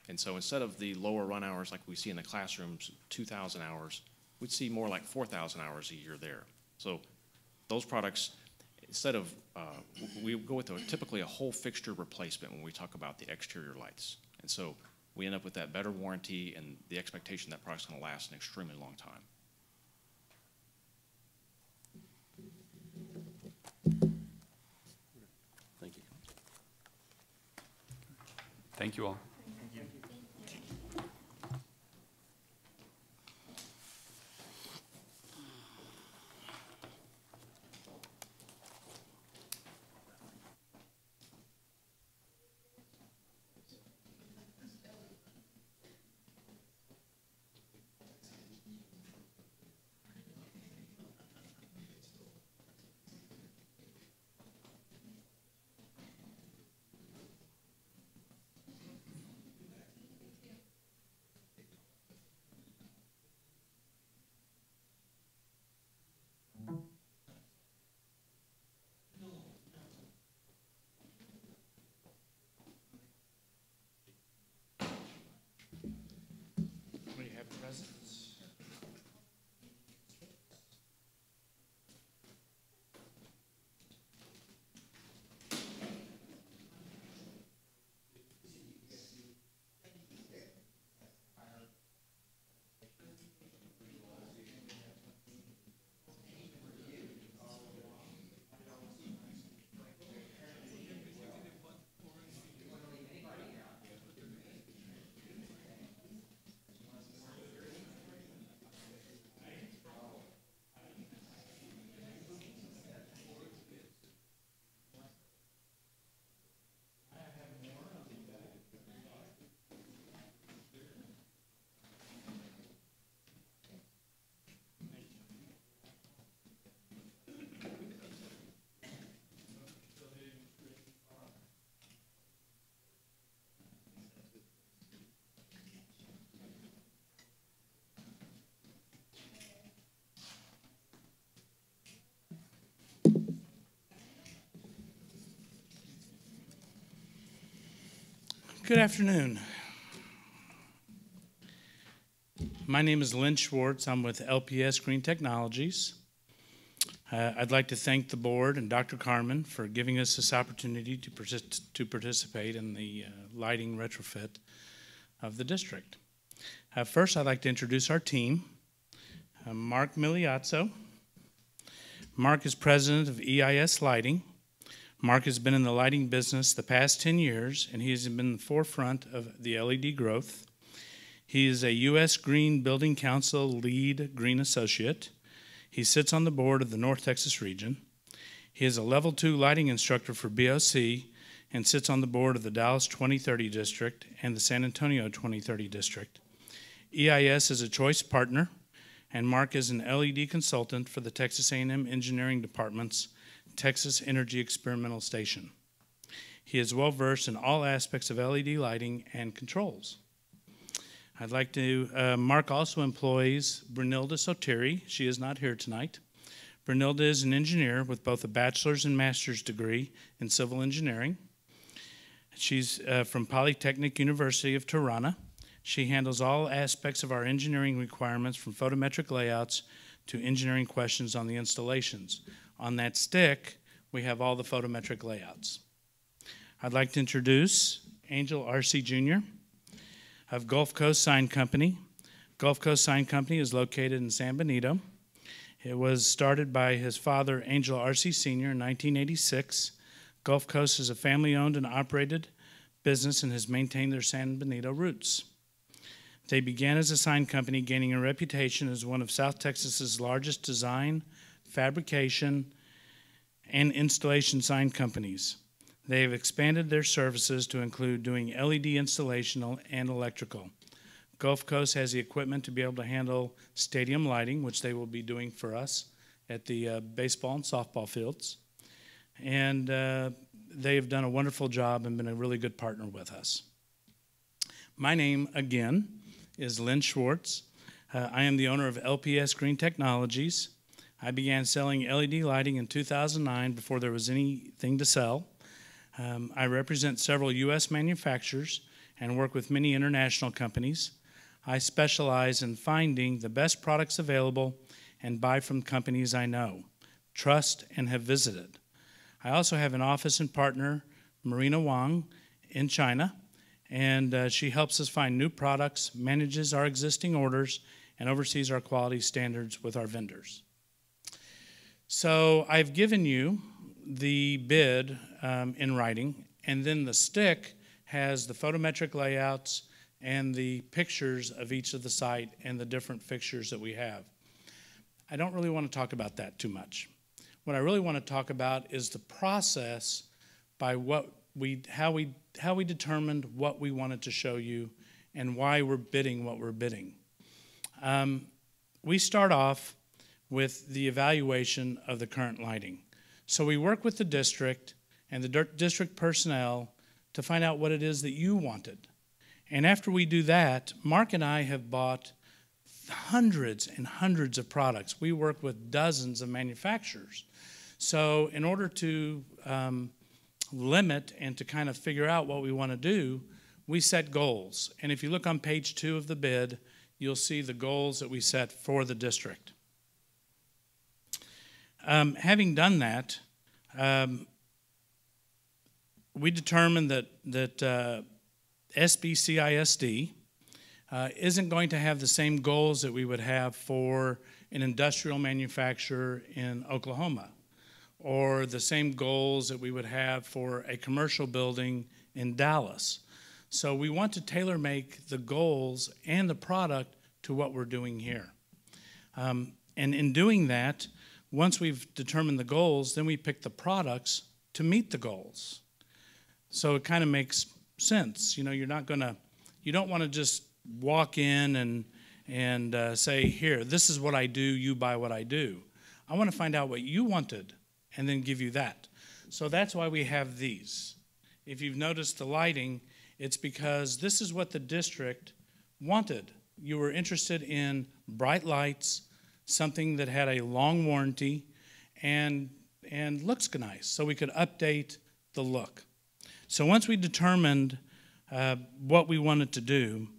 Speaker 7: And so instead of the lower run hours like we see in the classrooms, 2,000 hours, we'd see more like 4,000 hours a year there. So those products, instead of, we go with typically a whole fixture replacement when we talk about the exterior lights. And so we end up with that better warranty and the expectation that product's going to last an extremely long time.
Speaker 6: Thank you.
Speaker 4: Thank you all.
Speaker 10: We have presents. Good afternoon. My name is Lynn Schwartz. I'm with LPS Green Technologies. I'd like to thank the board and Dr. Carmen for giving us this opportunity to participate in the lighting retrofit of the district. First, I'd like to introduce our team. Mark Miliazzo. Mark is president of EIS Lighting. Mark has been in the lighting business the past 10 years, and he has been in the forefront of the LED growth. He is a U.S. Green Building Council Lead Green Associate. He sits on the board of the North Texas region. He is a Level 2 lighting instructor for BOC and sits on the board of the Dallas 2030 District and the San Antonio 2030 District. EIS is a choice partner, and Mark is an LED consultant for the Texas A&M Engineering Department's Texas Energy Experimental Station. He is well versed in all aspects of LED lighting and controls. I'd like to, Mark also employs Brunilda Sotiri. She is not here tonight. Brunilda is an engineer with both a bachelor's and master's degree in civil engineering. She's from Polytechnic University of Tirana. She handles all aspects of our engineering requirements from photometric layouts to engineering questions on the installations. On that stick, we have all the photometric layouts. I'd like to introduce Angel Arce Jr. of Gulf Coast Sign Company. Gulf Coast Sign Company is located in San Benito. It was started by his father, Angel Arce Sr. in 1986. Gulf Coast is a family-owned and operated business and has maintained their San Benito roots. They began as a sign company, gaining a reputation as one of South Texas's largest design, fabrication, and installation sign companies. They have expanded their services to include doing LED installation and electrical. Gulf Coast has the equipment to be able to handle stadium lighting, which they will be doing for us at the baseball and softball fields. And they have done a wonderful job and been a really good partner with us. My name, again, is Lynn Schwartz. I am the owner of LPS Green Technologies. I began selling LED lighting in 2009 before there was anything to sell. I represent several U.S. manufacturers and work with many international companies. I specialize in finding the best products available and buy from companies I know, trust, and have visited. I also have an office and partner, Marina Wang, in China, and she helps us find new products, manages our existing orders, and oversees our quality standards with our vendors. So I've given you the bid in writing, and then the stick has the photometric layouts and the pictures of each of the site and the different fixtures that we have. I don't really want to talk about that too much. What I really want to talk about is the process by how we determined what we wanted to show you and why we're bidding what we're bidding. We start off with the evaluation of the current lighting. So we work with the district and the district personnel to find out what it is that you wanted. And after we do that, Mark and I have bought hundreds and hundreds of products. We work with dozens of manufacturers. So in order to limit and to kind of figure out what we want to do, we set goals. And if you look on page 2 of the bid, you'll see the goals that we set for the district. Having done that, we determined that SBCISD isn't going to have the same goals that we would have for an industrial manufacturer in Oklahoma, or the same goals that we would have for a commercial building in Dallas. So we want to tailor-make the goals and the product to what we're doing here. And in doing that, once we've determined the goals, then we pick the products to meet the goals. So it kind of makes sense. You know, you don't want to just walk in and say, here, this is what I do, you buy what I do. I want to find out what you wanted and then give you that. So that's why we have these. If you've noticed the lighting, it's because this is what the district wanted. You were interested in bright lights, something that had a long warranty and looks nice, so we could update the look. So once we determined what we wanted to do,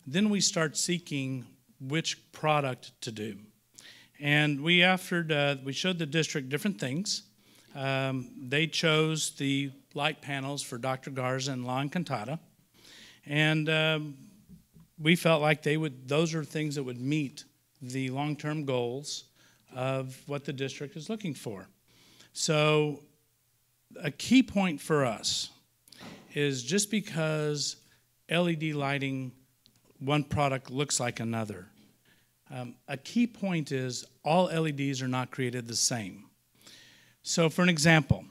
Speaker 10: then we start seeking which product to do. And we showed the district different things. They chose the light panels for Dr. Garza and La Encantada. And we felt like those are things that would meet the long-term goals of what the district is looking for. So a key point for us is just because LED lighting, one product looks like another. A key point is all LEDs are not created the same. So for an example,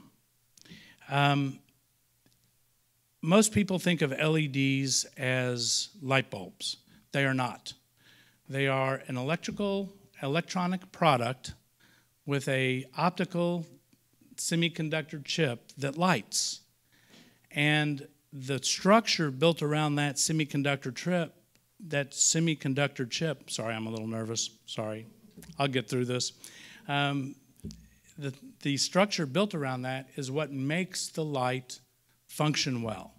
Speaker 10: most people think of LEDs as light bulbs. They are not. They are an electronic product with an optical semiconductor chip that lights. And the structure built around that semiconductor chip, sorry, I'm a little nervous, sorry, I'll get through this. The structure built around that is what makes the light function well.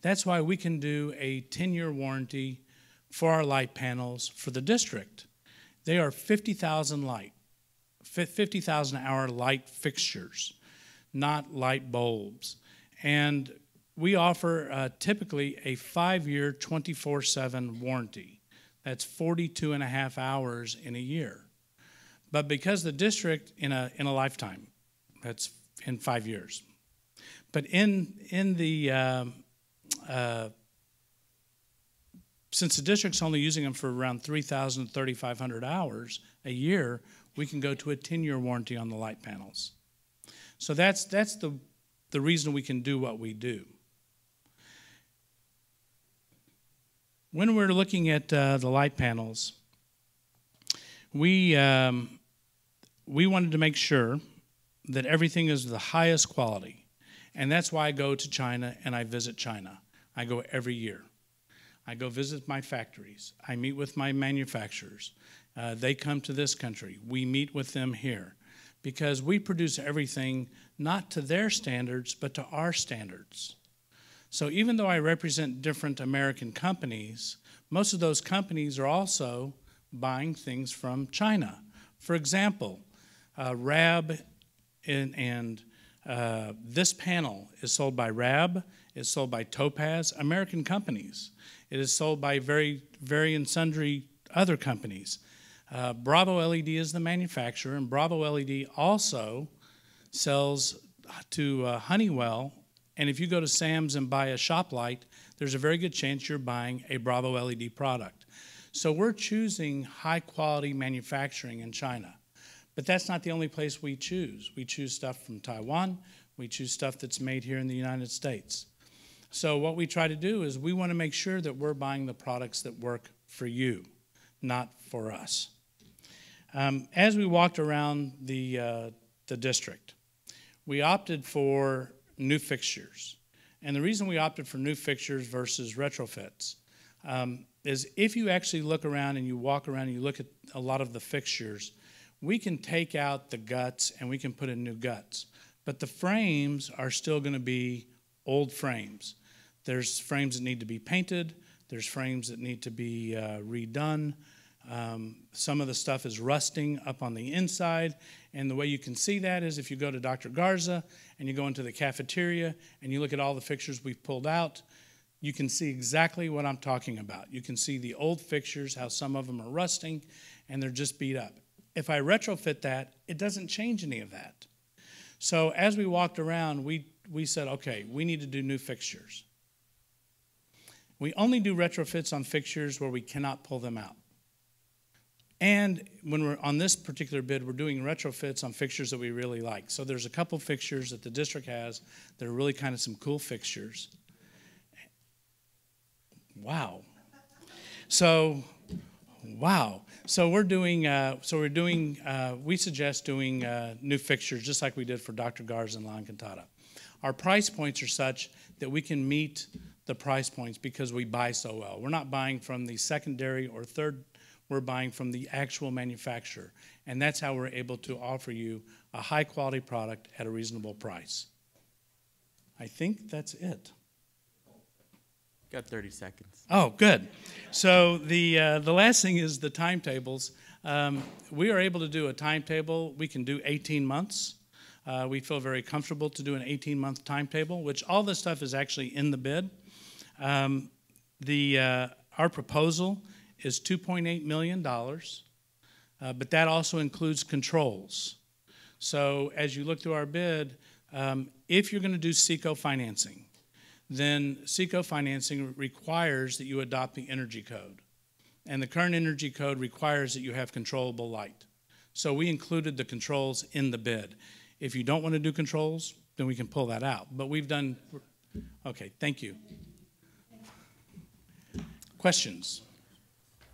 Speaker 10: That's why we can do a 10-year warranty for our light panels for the district. They are 50,000 hour light fixtures, not light bulbs. And we offer typically a 5-year, 24/7 warranty. That's 42 and a half hours in a year. But because the district, in a lifetime, that's in 5 years. But since the district's only using them for around 3,000 to 3,500 hours a year, we can go to a 10-year warranty on the light panels. So that's the reason we can do what we do. When we're looking at the light panels, we wanted to make sure that everything is the highest quality. And that's why I go to China and I visit China. I go every year. I go visit my factories. I meet with my manufacturers. They come to this country. We meet with them here because we produce everything not to their standards, but to our standards. So even though I represent different American companies, most of those companies are also buying things from China. For example, RAB and this panel is sold by RAB, it's sold by Topaz, American companies. It is sold by very and sundry other companies. Bravo LED is the manufacturer, and Bravo LED also sells to Honeywell. And if you go to Sam's and buy a shop light, there's a very good chance you're buying a Bravo LED product. So we're choosing high quality manufacturing in China. But that's not the only place we choose. We choose stuff from Taiwan. We choose stuff that's made here in the United States. So what we try to do is we want to make sure that we're buying the products that work for you, not for us. As we walked around the district, we opted for new fixtures. And the reason we opted for new fixtures versus retrofits is if you actually look around and you walk around and you look at a lot of the fixtures, we can take out the guts and we can put in new guts. But the frames are still going to be old frames. There's frames that need to be painted. There's frames that need to be redone. Some of the stuff is rusting up on the inside. And the way you can see that is if you go to Dr. Garza and you go into the cafeteria and you look at all the fixtures we've pulled out, you can see exactly what I'm talking about. You can see the old fixtures, how some of them are rusting and they're just beat up. If I retrofit that, it doesn't change any of that. So as we walked around, we said, okay, we need to do new fixtures. We only do retrofits on fixtures where we cannot pull them out. And when we're on this particular bid, we're doing retrofits on fixtures that we really like. So there's a couple fixtures that the district has that are really kind of some cool fixtures. Wow. So, wow. So we're doing, we suggest doing new fixtures just like we did for Dr. Garza and La Encantada. Our price points are such that we can meet the price points because we buy so well. We're not buying from the secondary or third, we're buying from the actual manufacturer. And that's how we're able to offer you a high quality product at a reasonable price. I think that's it.
Speaker 5: Got 30 seconds.
Speaker 10: Oh, good. So the last thing is the timetables. We are able to do a timetable. We can do 18 months. We feel very comfortable to do an 18-month timetable, which all this stuff is actually in the bid. Our proposal is $2.8 million, but that also includes controls. So as you look through our bid, if you're going to do SECO financing, then SECO financing requires that you adopt the energy code. And the current energy code requires that you have controllable light. So we included the controls in the bid. If you don't want to do controls, then we can pull that out. But we've done, okay, thank you. Questions?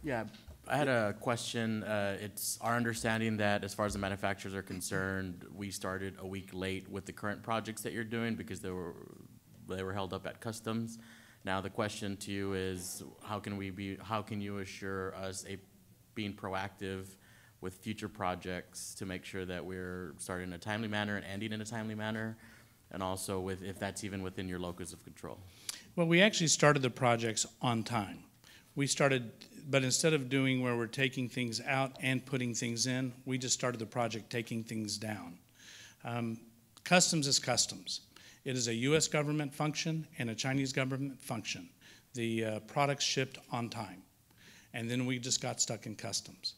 Speaker 5: Yeah, I had a question. It's our understanding that as far as the manufacturers are concerned, we started a week late with the current projects that you're doing because they were held up at customs. Now the question to you is, how can you assure us being proactive with future projects to make sure that we're starting in a timely manner and ending in a timely manner, and also if that's even within your locus of control?
Speaker 10: Well, we actually started the projects on time. We started, but instead of doing where we're taking things out and putting things in, we just started the project taking things down. Customs is customs. It is a U.S. government function and a Chinese government function. The products shipped on time. And then we just got stuck in customs.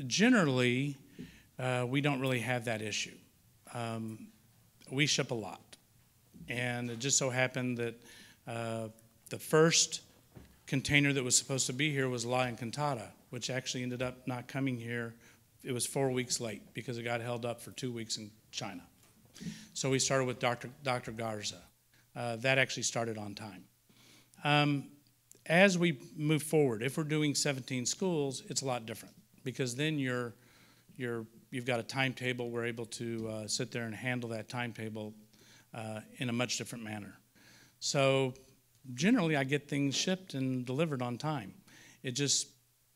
Speaker 10: Generally, we don't really have that issue. We ship a lot. And it just so happened that the first container that was supposed to be here was La Encantada, which actually ended up not coming here. It was 4 weeks late because it got held up for 2 weeks in China. So we started with Dr. Garza. That actually started on time. As we move forward, if we're doing 17 schools, it's a lot different because then you've got a timetable. We're able to sit there and handle that timetable in a much different manner. So generally I get things shipped and delivered on time. It just,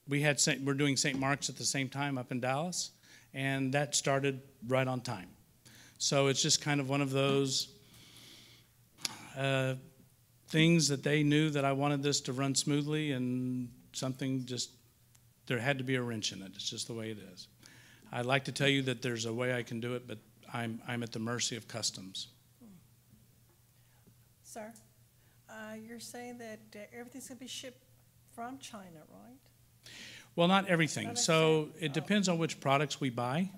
Speaker 10: we're doing St. Mark's at the same time up in Dallas, and that started right on time. So it's just kind of one of those things that they knew that I wanted this to run smoothly, and something just, there had to be a wrench in it. It's just the way it is. I'd like to tell you that there's a way I can do it, but I'm at the mercy of customs.
Speaker 11: Sir, you're saying that everything's going to be shipped from China, right?
Speaker 10: Well, not everything.
Speaker 11: Not
Speaker 10: So
Speaker 11: everything.
Speaker 10: it depends on which products we buy.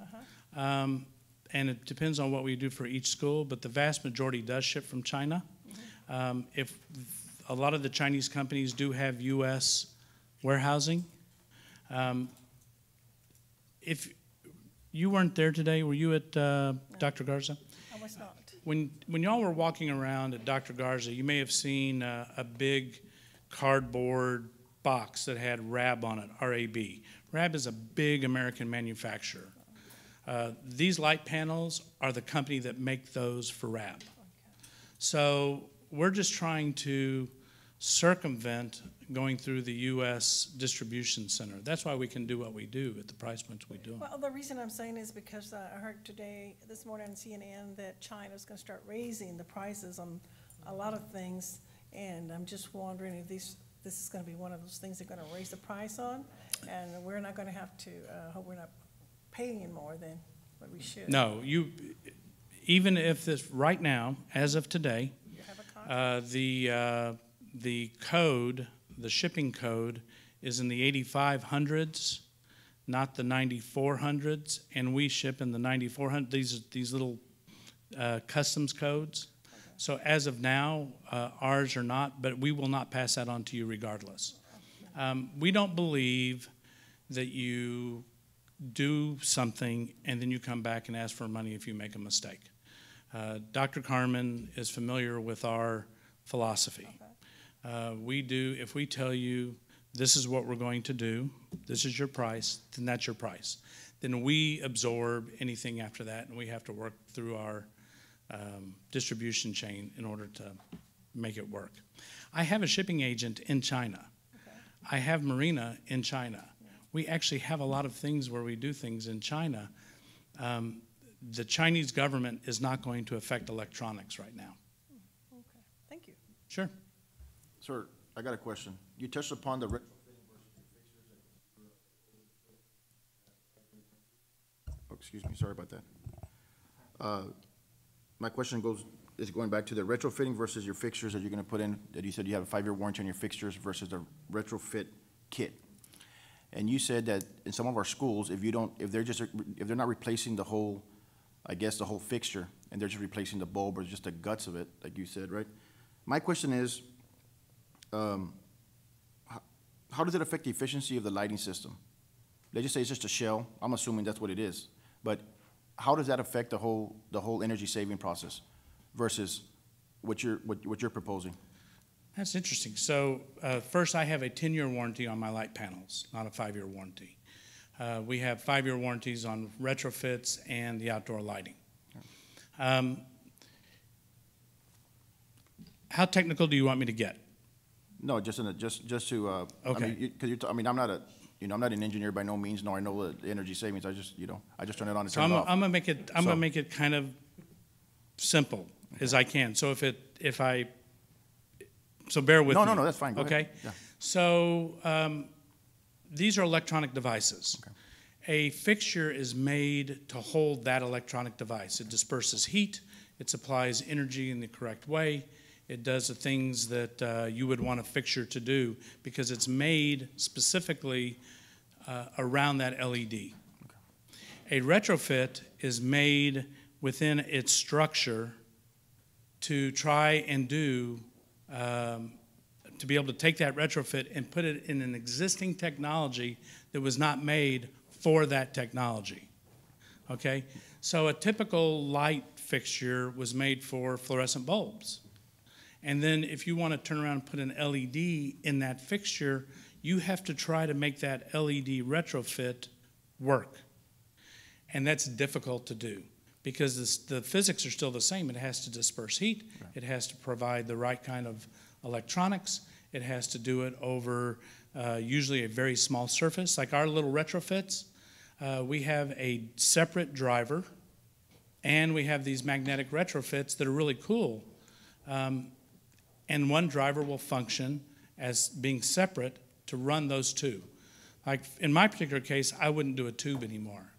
Speaker 11: Uh-huh.
Speaker 10: And it depends on what we do for each school, but the vast majority does ship from China. If a lot of the Chinese companies do have U.S. warehousing. If you weren't there today, were you at Dr. Garza?
Speaker 11: I was not.
Speaker 10: When y'all were walking around at Dr. Garza, you may have seen a big cardboard box that had RAB on it, R-A-B. RAB is a big American manufacturer. These light panels are the company that make those for RAB. So we're just trying to circumvent going through the U.S. distribution center. That's why we can do what we do at the price points we do.
Speaker 11: Well, the reason I'm saying is because I heard this morning on CNN, that China's going to start raising the prices on a lot of things, and I'm just wondering if this is going to be one of those things they're going to raise the price on, and we're not going to have to, hope we're not paying more than what we should.
Speaker 10: No, even if this, right now, as of today,
Speaker 11: You have a contract?
Speaker 10: the code, the shipping code, is in the 8500s, not the 9400s, and we ship in the 9400. These little customs codes. So as of now, ours are not, but we will not pass that on to you regardless. We don't believe that you do something and then you come back and ask for money if you make a mistake. Dr. Carmen is familiar with our philosophy. If we tell you this is what we're going to do, this is your price, then that's your price. Then we absorb anything after that, and we have to work through our distribution chain in order to make it work. I have a shipping agent in China.
Speaker 11: Okay.
Speaker 10: I have Marina in China. We actually have a lot of things where we do things in China. The Chinese government is not going to affect electronics right now.
Speaker 11: Okay, thank you.
Speaker 10: Sure.
Speaker 3: Sir, I got a question. You touched upon the oh, excuse me, sorry about that. My question is going back to the retrofitting versus your fixtures that you're going to put in, that you said you have a 5-year warranty on your fixtures versus the retrofit kit. And you said that in some of our schools, if they're not replacing the whole, I guess, the whole fixture, and they're just replacing the bulb or just the guts of it, like you said, right? My question is, how does it affect the efficiency of the lighting system? Let's just say it's just a shell. I'm assuming that's what it is. But how does that affect the whole energy saving process versus what you're proposing?
Speaker 10: That's interesting. So first, I have a 10-year warranty on my light panels, not a 5-year warranty. We have 5-year warranties on retrofits and the outdoor lighting. How technical do you want me to get?
Speaker 3: No, just to.
Speaker 10: Okay.
Speaker 3: I mean, I'm not an engineer by no means, nor I know the energy savings. I just turn it on and
Speaker 10: So
Speaker 3: turn it off.
Speaker 10: I'm gonna make it kind of simple as I can. So so bear with me.
Speaker 3: No, that's fine. Go
Speaker 10: Okay.
Speaker 3: ahead. Yeah.
Speaker 10: So these are electronic devices.
Speaker 3: Okay.
Speaker 10: A fixture is made to hold that electronic device. It disperses heat. It supplies energy in the correct way. It does the things that you would want a fixture to do because it's made specifically around that LED. Okay. A retrofit is made within its structure to try and do, to be able to take that retrofit and put it in an existing technology that was not made for that technology. Okay? So a typical light fixture was made for fluorescent bulbs. And then if you want to turn around and put an LED in that fixture, you have to try to make that LED retrofit work. And that's difficult to do because the physics are still the same. It has to disperse heat. Right. It has to provide the right kind of electronics. It has to do it over usually a very small surface. Like our little retrofits, we have a separate driver, and we have these magnetic retrofits that are really cool. And one driver will function as being separate to run those two. Like in my particular case, I wouldn't do a tube anymore.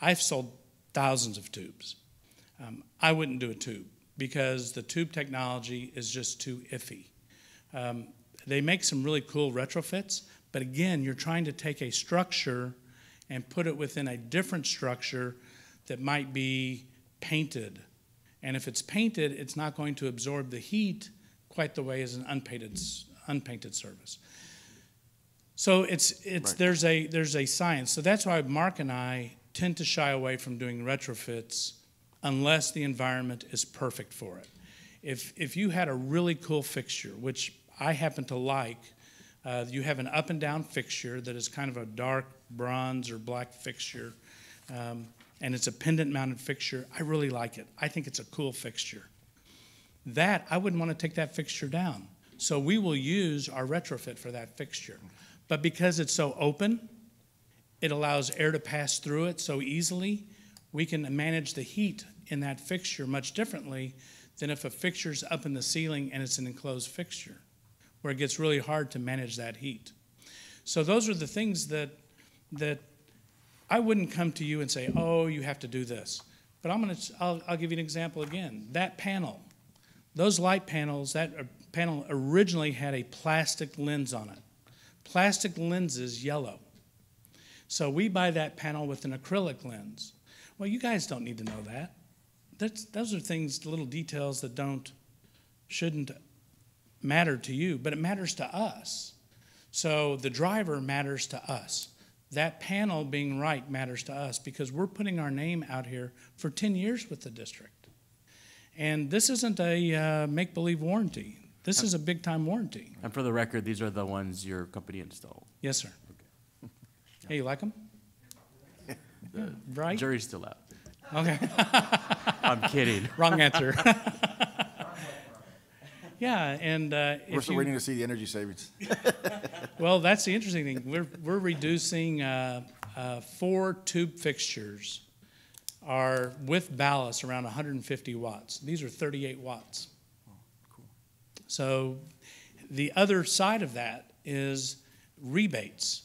Speaker 10: I've sold thousands of tubes. I wouldn't do a tube because the tube technology is just too iffy. They make some really cool retrofits, but again, you're trying to take a structure and put it within a different structure that might be painted. And if it's painted, it's not going to absorb the heat quite the way as an unpainted surface. So
Speaker 3: Right.
Speaker 10: there's a science. So that's why Mark and I tend to shy away from doing retrofits unless the environment is perfect for it. If you had a really cool fixture, which I happen to like, you have an up and down fixture that is kind of a dark bronze or black fixture, and it's a pendant mounted fixture. I really like it. I think it's a cool fixture. That, I wouldn't want to take that fixture down. So we will use our retrofit for that fixture. But because it's so open, it allows air to pass through it so easily, we can manage the heat in that fixture much differently than if a fixture's up in the ceiling and it's an enclosed fixture, where it gets really hard to manage that heat. So those are the things that I wouldn't come to you and say, oh, you have to do this. But I'll give you an example again. That panel, those light panels, that panel originally had a plastic lens on it. Plastic lens is yellow. So we buy that panel with an acrylic lens. Well, you guys don't need to know that. Those are things, little details that shouldn't matter to you, but it matters to us. So the driver matters to us. That panel being right matters to us because we're putting our name out here for 10 years with the district. And this isn't a make-believe warranty. This is a big-time warranty.
Speaker 5: And for the record, these are the ones your company installed.
Speaker 10: Yes, sir. Hey, you like them? Right?
Speaker 5: Jury's still out.
Speaker 10: Okay.
Speaker 5: I'm kidding.
Speaker 10: Wrong answer. Yeah, and
Speaker 3: We're still waiting to see the energy savings.
Speaker 10: well, that's the interesting thing. We're reducing 4 tube fixtures are with ballast around 150 watts. These are 38 watts.
Speaker 3: Oh, cool.
Speaker 10: So the other side of that is rebates.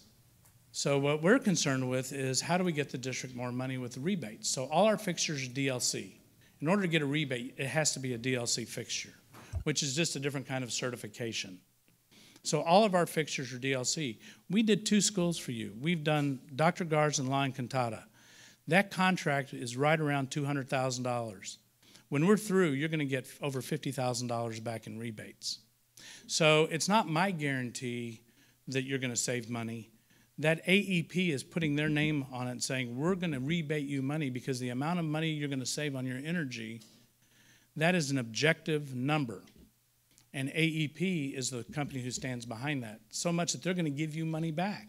Speaker 10: So what we're concerned with is how do we get the district more money with the rebates? So all our fixtures are DLC. In order to get a rebate, it has to be a DLC fixture, which is just a different kind of certification. So all of our fixtures are DLC. We did 2 schools for you. We've done Dr. Gar's and La Encantada. That contract is right around $200,000. When we're through, you're going to get over $50,000 back in rebates. So it's not my guarantee that you're going to save money. That AEP is putting their name on it and saying, we're going to rebate you money because the amount of money you're going to save on your energy, that is an objective number. And AEP is the company who stands behind that, so much that they're going to give you money back.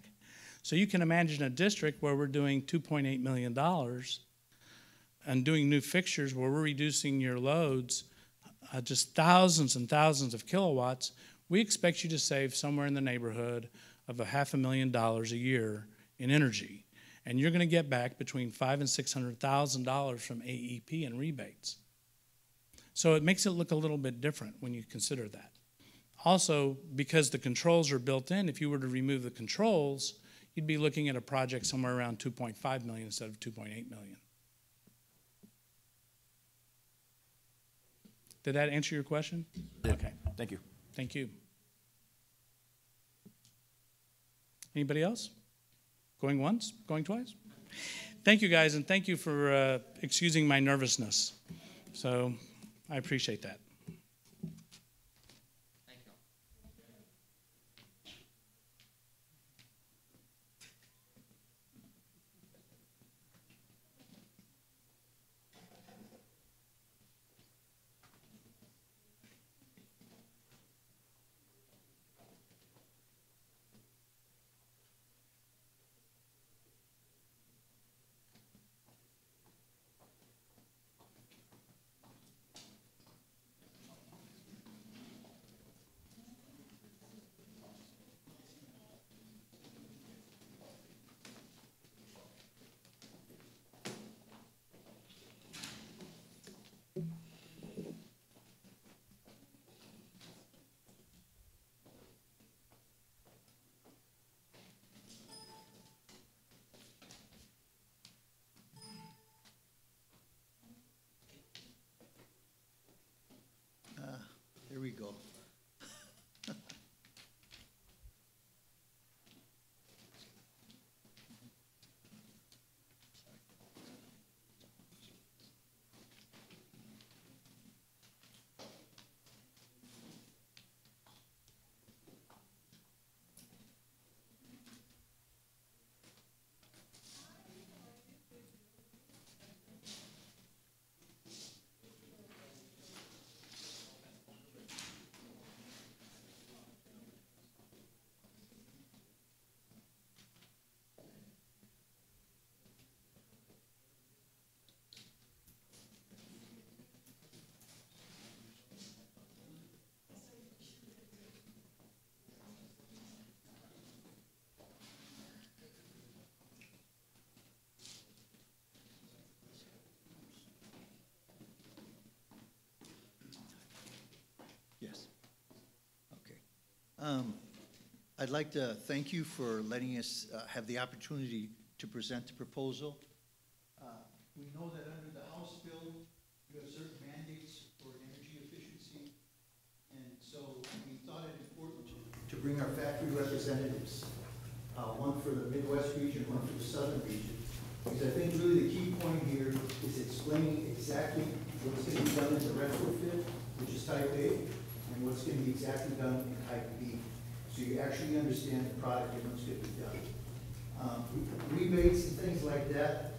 Speaker 10: So you can imagine a district where we're doing $2.8 million and doing new fixtures where we're reducing your loads just thousands and thousands of kilowatts. We expect you to save somewhere in the neighborhood of $500,000 a year in energy. And you're going to get back between $500,000 and $600,000 from AEP and rebates. So it makes it look a little bit different when you consider that. Also, because the controls are built in, if you were to remove the controls, you'd be looking at a project somewhere around 2.5 million instead of 2.8 million. Did that answer your question? Okay.
Speaker 3: Thank you.
Speaker 10: Thank you. Anybody else? Going once? Going twice? Thank you, guys, and thank you for excusing my nervousness. So I appreciate that.
Speaker 12: I'd like to thank you for letting us have the opportunity to present the proposal. We know that under the House bill, you have certain mandates for energy efficiency, and so we thought it important to bring our factory representatives, one for the Midwest region, one for the Southern region, because I think really the key point here is explaining exactly what's going to be done in the retrofit, which is type A, and what's going to be exactly done in type B. So you actually understand the product and what's going to be done. Rebates and things like that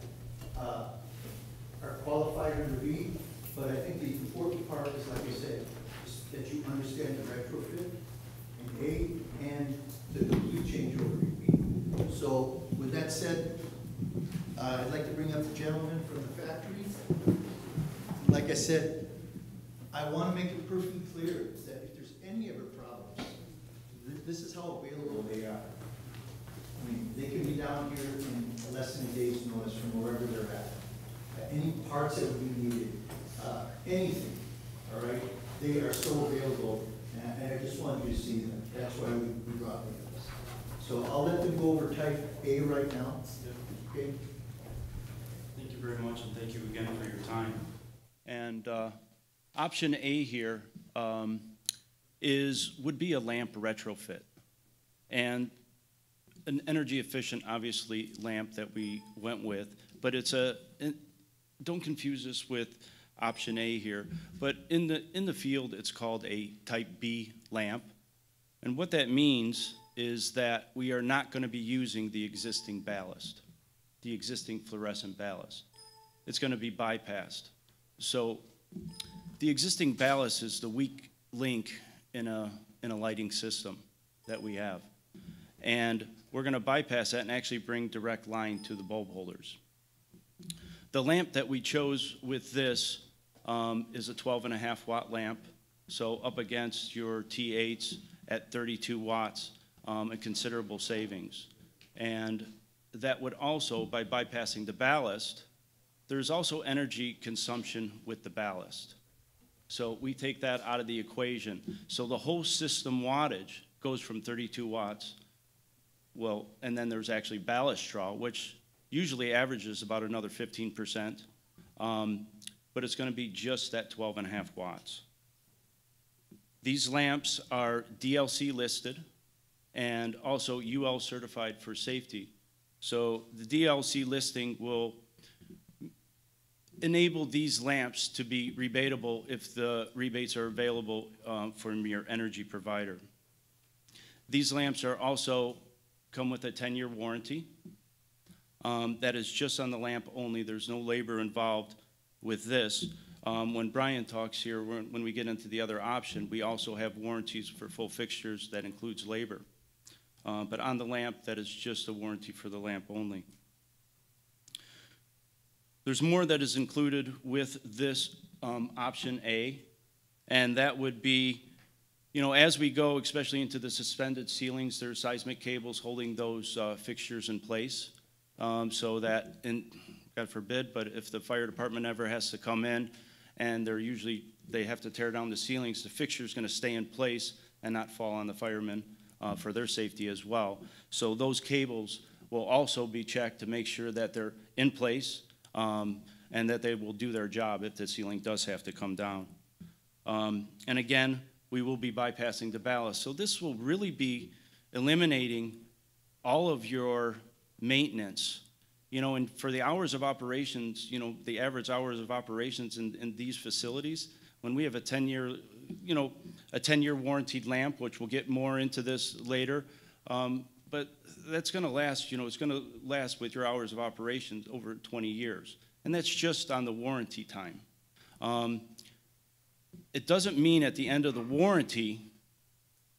Speaker 12: are qualified under B, but I think the important part is, like I said, is that you understand the retrofit in A and the complete changeover in B. So with that said, I'd like to bring up the gentleman from the factory. Like I said, I want to make it perfectly clear that if there's any ever problems, this is how available they are. I mean, they can be down here in less than a day's notice from wherever they're at. Any parts that would be needed, anything, all right? They are so available, and I just wanted you to see them. That's why we brought them. So I'll let them go over type A right now. Okay?
Speaker 13: Thank you very much, and thank you again for your time. And option A here would be a lamp retrofit. And an energy efficient, obviously, lamp that we went with, but don't confuse this with option A here, but in the field, it's called a type B lamp. And what that means is that we are not going to be using the existing ballast, the existing fluorescent ballast. It's going to be bypassed. So the existing ballast is the weak link in a lighting system that we have. And we're going to bypass that and actually bring direct line to the bulb holders. The lamp that we chose with this is a 12.5 watt lamp, so up against your T8s at 32 watts, a considerable savings. And that would also, by bypassing the ballast, there's also energy consumption with the ballast. So we take that out of the equation. So the whole system wattage goes from 32 watts, well, and then there's actually ballast draw, which usually averages about another 15%, but it's going to be just that 12.5 watts. These lamps are DLC listed and also UL certified for safety. So the DLC listing will enable these lamps to be rebatable if the rebates are available from your energy provider. These lamps are also come with a 10-year warranty. That is just on the lamp only. There's no labor involved with this. When Brian talks here, when we get into the other option, we also have warranties for full fixtures that includes labor. But on the lamp, that is just a warranty for the lamp only. There's more that is included with this option A, and that would be, you know, as we go, especially into the suspended ceilings, there's seismic cables holding those fixtures in place, so that, God forbid, but if the fire department ever has to come in and they have to tear down the ceilings, the fixture's gonna stay in place and not fall on the firemen for their safety as well. So those cables will also be checked to make sure that they're in place, and that they will do their job if the ceiling does have to come down. And again, we will be bypassing the ballast. So this will really be eliminating all of your maintenance. You know, and for the hours of operations, you know, the average hours of operations in these facilities, when we have a 10-year, you know, a 10-year warranted lamp, which we'll get more into this later, but that's going to last, you know, it's going to last with your hours of operations over 20 years. And that's just on the warranty time. It doesn't mean at the end of the warranty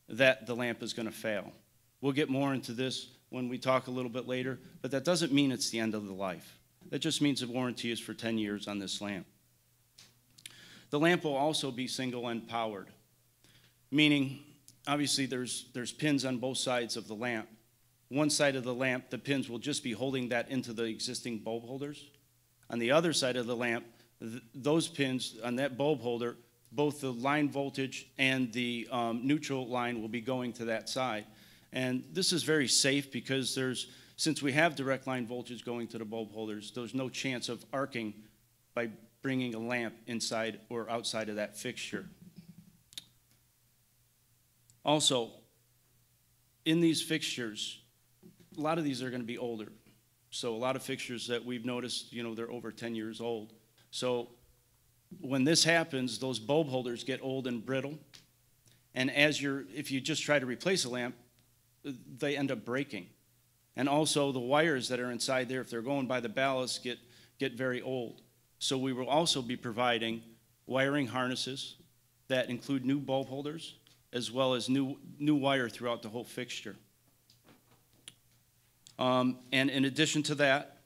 Speaker 13: that the lamp is going to fail. We'll get more into this when we talk a little bit later, but that doesn't mean it's the end of the life. That just means the warranty is for 10 years on this lamp. The lamp will also be single end powered, meaning obviously there's pins on both sides of the lamp. One side of the lamp, the pins will just be holding that into the existing bulb holders. On the other side of the lamp, those pins on that bulb holder, both the line voltage and the neutral line will be going to that side. And this is very safe because since we have direct line voltage going to the bulb holders, there's no chance of arcing by bringing a lamp inside or outside of that fixture. Also, in these fixtures, a lot of these are going to be older. So a lot of fixtures that we've noticed, they're over 10 years old. So when this happens, those bulb holders get old and brittle. And if you just try to replace a lamp, they end up breaking. And also the wires that are inside there, if they're going by the ballast, get very old. So we will also be providing wiring harnesses that include new bulb holders, as well as new wire throughout the whole fixture. And in addition to that,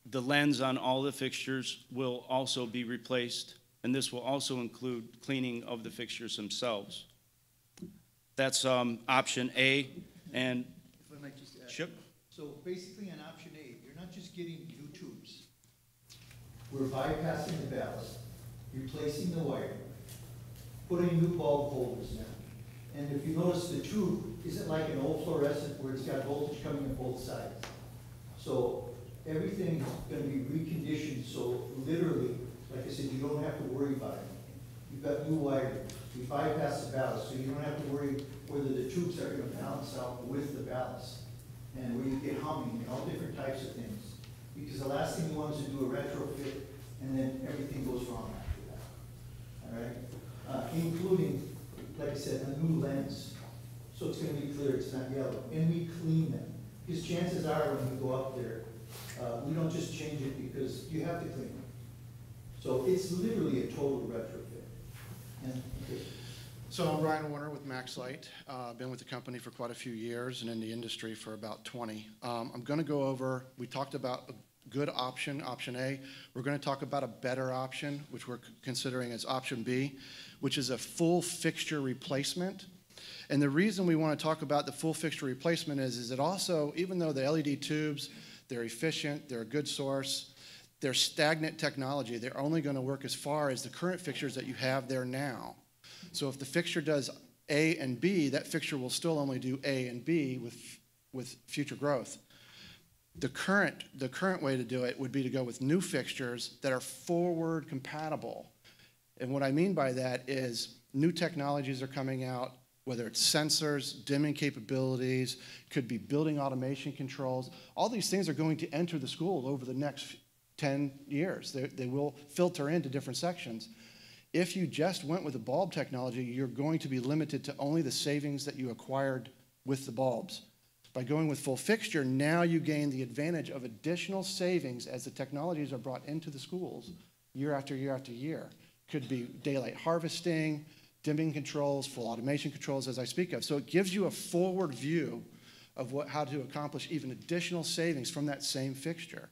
Speaker 13: the lens on all the fixtures will also be replaced, and this will also include cleaning of the fixtures themselves. That's option A, and
Speaker 12: If I might just add.
Speaker 13: Sure.
Speaker 12: So basically on option A, you're not just getting new tubes. We're bypassing the ballast, replacing the wiring, putting new bulb holders in. And if you notice, the tube isn't like an old fluorescent where it's got voltage coming on both sides. So everything is gonna be reconditioned, so literally, like I said, you don't have to worry about it. You've got new wiring. We bypass the ballast, so you don't have to worry whether the tubes are gonna balance out with the ballast. And where you get humming and all different types of things. Because the last thing you want is to do a retrofit and then everything goes wrong after that. All right? Including, like I said, a new lens. So it's gonna be clear, it's not yellow. And we clean them. Because chances are when you go up there, we don't just change it because you have to clean them. So it's literally a total retrofit. And, okay.
Speaker 3: So I'm Ryan Warner with MaxLight. Been with the company for quite a few years and in the industry for about 20. I'm going to go over, we talked about a good option, option A. We're going to talk about a better option, which we're considering as option B, which is a full fixture replacement. And the reason we want to talk about the full fixture replacement is it also, even though the LED tubes, they're efficient, they're a good source, they're stagnant technology. They're only going to work as far as the current fixtures that you have there now. So if the fixture does A and B, that fixture will still only do A and B with future growth. The current way to do it would be to go with new fixtures that are forward compatible. And what I mean by that is new technologies are coming out, whether it's sensors, dimming capabilities, could be building automation controls. All these things are going to enter the school over the next 10 years. They will filter into different sections. If you just went with the bulb technology, you're going to be limited to only the savings that you acquired with the bulbs. By going with full fixture, now you gain the advantage of additional savings as the technologies are brought into the schools year after year after year. Could be daylight harvesting, dimming controls, full automation controls as I speak of. So it gives you a forward view of how to accomplish even additional savings from that same fixture.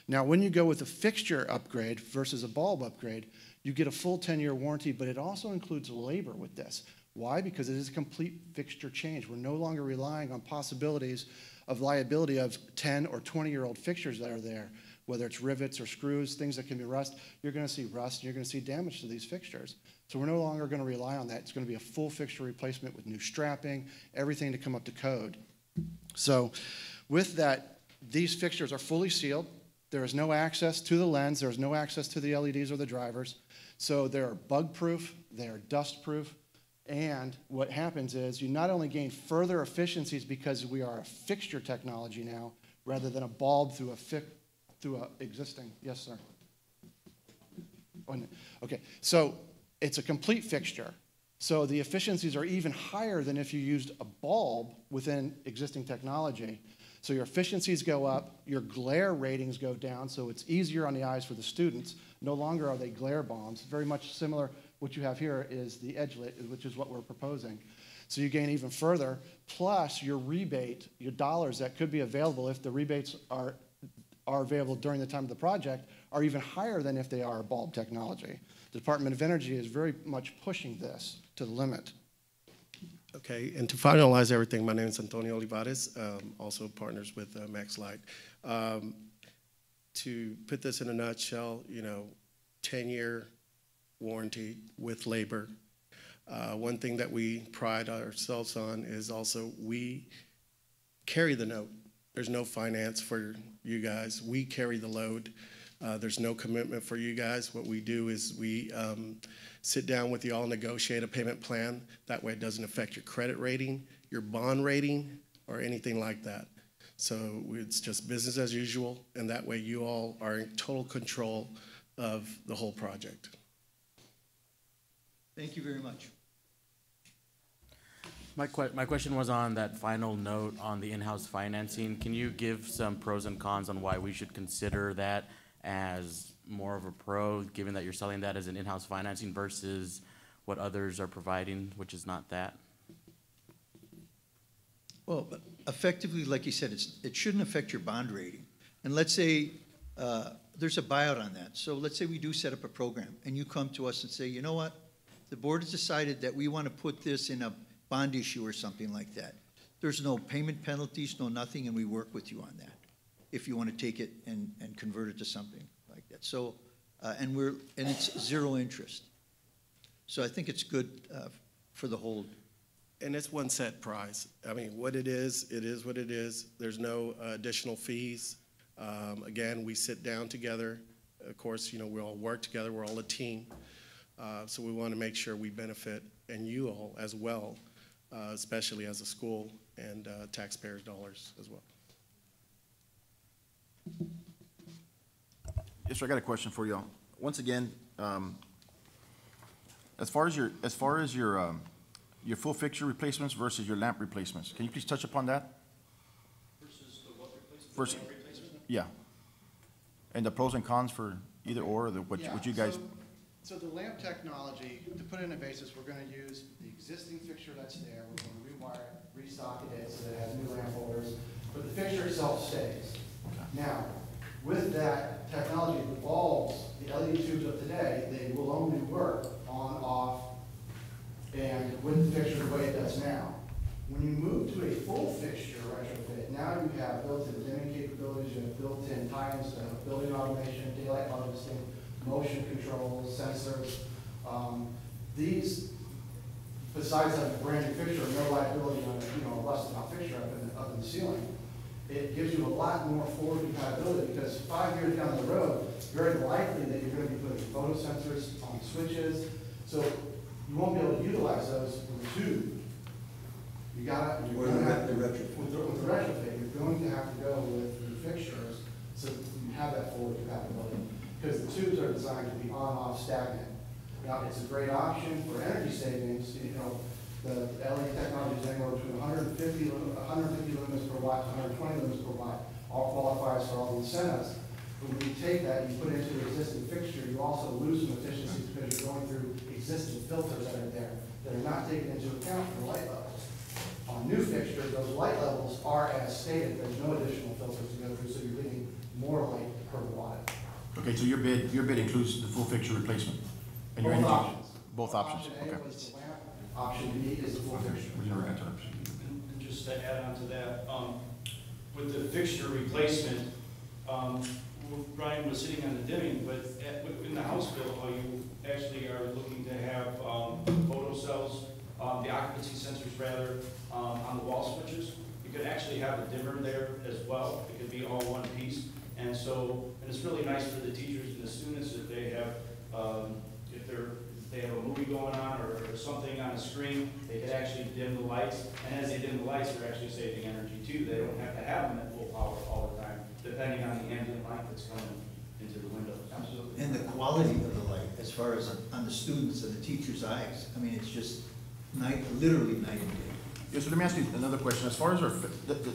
Speaker 3: Now, when you go with a fixture upgrade versus a bulb upgrade, you get a full 10-year warranty, but it also includes labor with this. Why? Because it is a complete fixture change. We're no longer relying on possibilities of liability of 10 or 20-year-old fixtures that are there, whether it's rivets or screws, things that can be rust. You're going to see rust, and you're going to see damage to these fixtures. So we're no longer going to rely on that. It's going to be a full fixture replacement with new strapping, everything to come up to code. So with that, these fixtures are fully sealed. There is no access to the lens. There is no access to the LEDs or the drivers. So they're bug-proof, they're dust-proof, and what happens is you not only gain further efficiencies because we are a fixture technology now, rather than a bulb through a existing. Yes, sir. Okay, so it's a complete fixture. So the efficiencies are even higher than if you used a bulb within existing technology. So your efficiencies go up, your glare ratings go down, so it's easier on the eyes for the students. No longer are they glare bombs. Very much similar, what you have here is the edgelit, which is what we're proposing. So you gain even further, plus your rebate, your dollars that could be available if the rebates are available during the time of the project are even higher than if they are a bulb technology. The Department of Energy is very much pushing this to the limit.
Speaker 14: Okay, and to finalize everything, my name is Antonio Olivares, also partners with MaxLight. To put this in a nutshell, 10-year warranty with labor. One thing that we pride ourselves on is also we carry the note. There's no finance for you guys. We carry the load. There's no commitment for you guys. What we do is we sit down with you all, negotiate a payment plan. That way it doesn't affect your credit rating, your bond rating, or anything like that. So it's just business as usual, and that way you all are in total control of the whole project.
Speaker 12: Thank you very much.
Speaker 5: My question was on that final note on the in-house financing. Can you give some pros and cons on why we should consider that as more of a pro, given that you're selling that as an in-house financing versus what others are providing, which is not that?
Speaker 12: Well, effectively, like you said, it shouldn't affect your bond rating. And let's say there's a buyout on that. So let's say we do set up a program, and you come to us and say, you know what? The board has decided that we want to put this in a bond issue or something like that. There's no payment penalties, no nothing, and we work with you on that if you want to take it and convert it to something like that. So, and it's zero interest. So I think it's good for the whole.
Speaker 14: And it's one set price. I mean, what it is what it is. There's no additional fees. Again, we sit down together. Of course, you know, we all work together. We're all a team. So we want to make sure we benefit, and you all as well, especially as a school and taxpayers' dollars as well.
Speaker 3: Yes, sir, I got a question for y'all. Once again, as far as your full fixture replacements versus your lamp replacements, can you please touch upon that?
Speaker 13: Versus the what replacement? Lamp replacement?
Speaker 3: Yeah. And the pros and cons for either or, what you guys.
Speaker 15: So the lamp technology, to put it in a basis, we're going to use the existing fixture that's there. We're going to rewire it, resocket it so that it has new lamp holders, but the fixture itself stays.
Speaker 3: Okay.
Speaker 15: Now, with that technology, the bulbs, the LED tubes of today, they will only work on, off, and with the fixture the way it does now. When you move to a full fixture retrofit, now you have built-in dimming capabilities, you have built-in tie-ins to building automation, daylight harvesting, motion controls, sensors. These, besides having a brand new fixture, no liability on a rusted out fixture up in the ceiling, it gives you a lot more forward compatibility because 5 years down the road, very likely that you're going to be putting photo sensors on switches. So you won't be able to utilize those with the tube. You're going to have to, with the retrofit, you're going to have to go with the fixtures so that you have that forward compatibility. Because the tubes are designed to be on-off stagnant. Now, it's a great option for energy savings. You know, the LED technology is anywhere between 150 lumens per watt to 120 lumens per watt. All qualifies for all the incentives. But when you take that and you put it into the existing fixture, you also lose some efficiencies because you're going through existing filters that are there that are not taken into account for light levels. On new fixtures, those light levels are as stated. There's no additional filters to go through, so you're getting more light per watt.
Speaker 3: Okay, so your bid includes the full fixture replacement? And your
Speaker 15: Both
Speaker 3: energy,
Speaker 15: options.
Speaker 3: both options,
Speaker 15: Option
Speaker 3: okay.
Speaker 15: A was the lamp, option B is the full fixture.
Speaker 3: We never got to that.
Speaker 13: And just to add on to that, with the fixture replacement, Brian was sitting on the dimming, but in the house bill, you actually are looking to have photo cells, the occupancy sensors rather, on the wall switches. You could actually have a dimmer there as well. It could be all one piece. And so, and it's really nice for the teachers and the students if they have, if they have a movie going on or something on the screen, they could actually dim the lights. And as they dim the lights, they're actually saving energy too. They don't have to have them at full power all the time, depending on the ambient light that's coming into the windows. Absolutely.
Speaker 12: And the quality of the light, as far as on the students and the teachers' eyes, I mean, it's just literally night and day.
Speaker 3: Yeah, so let me ask you another question. As far as our,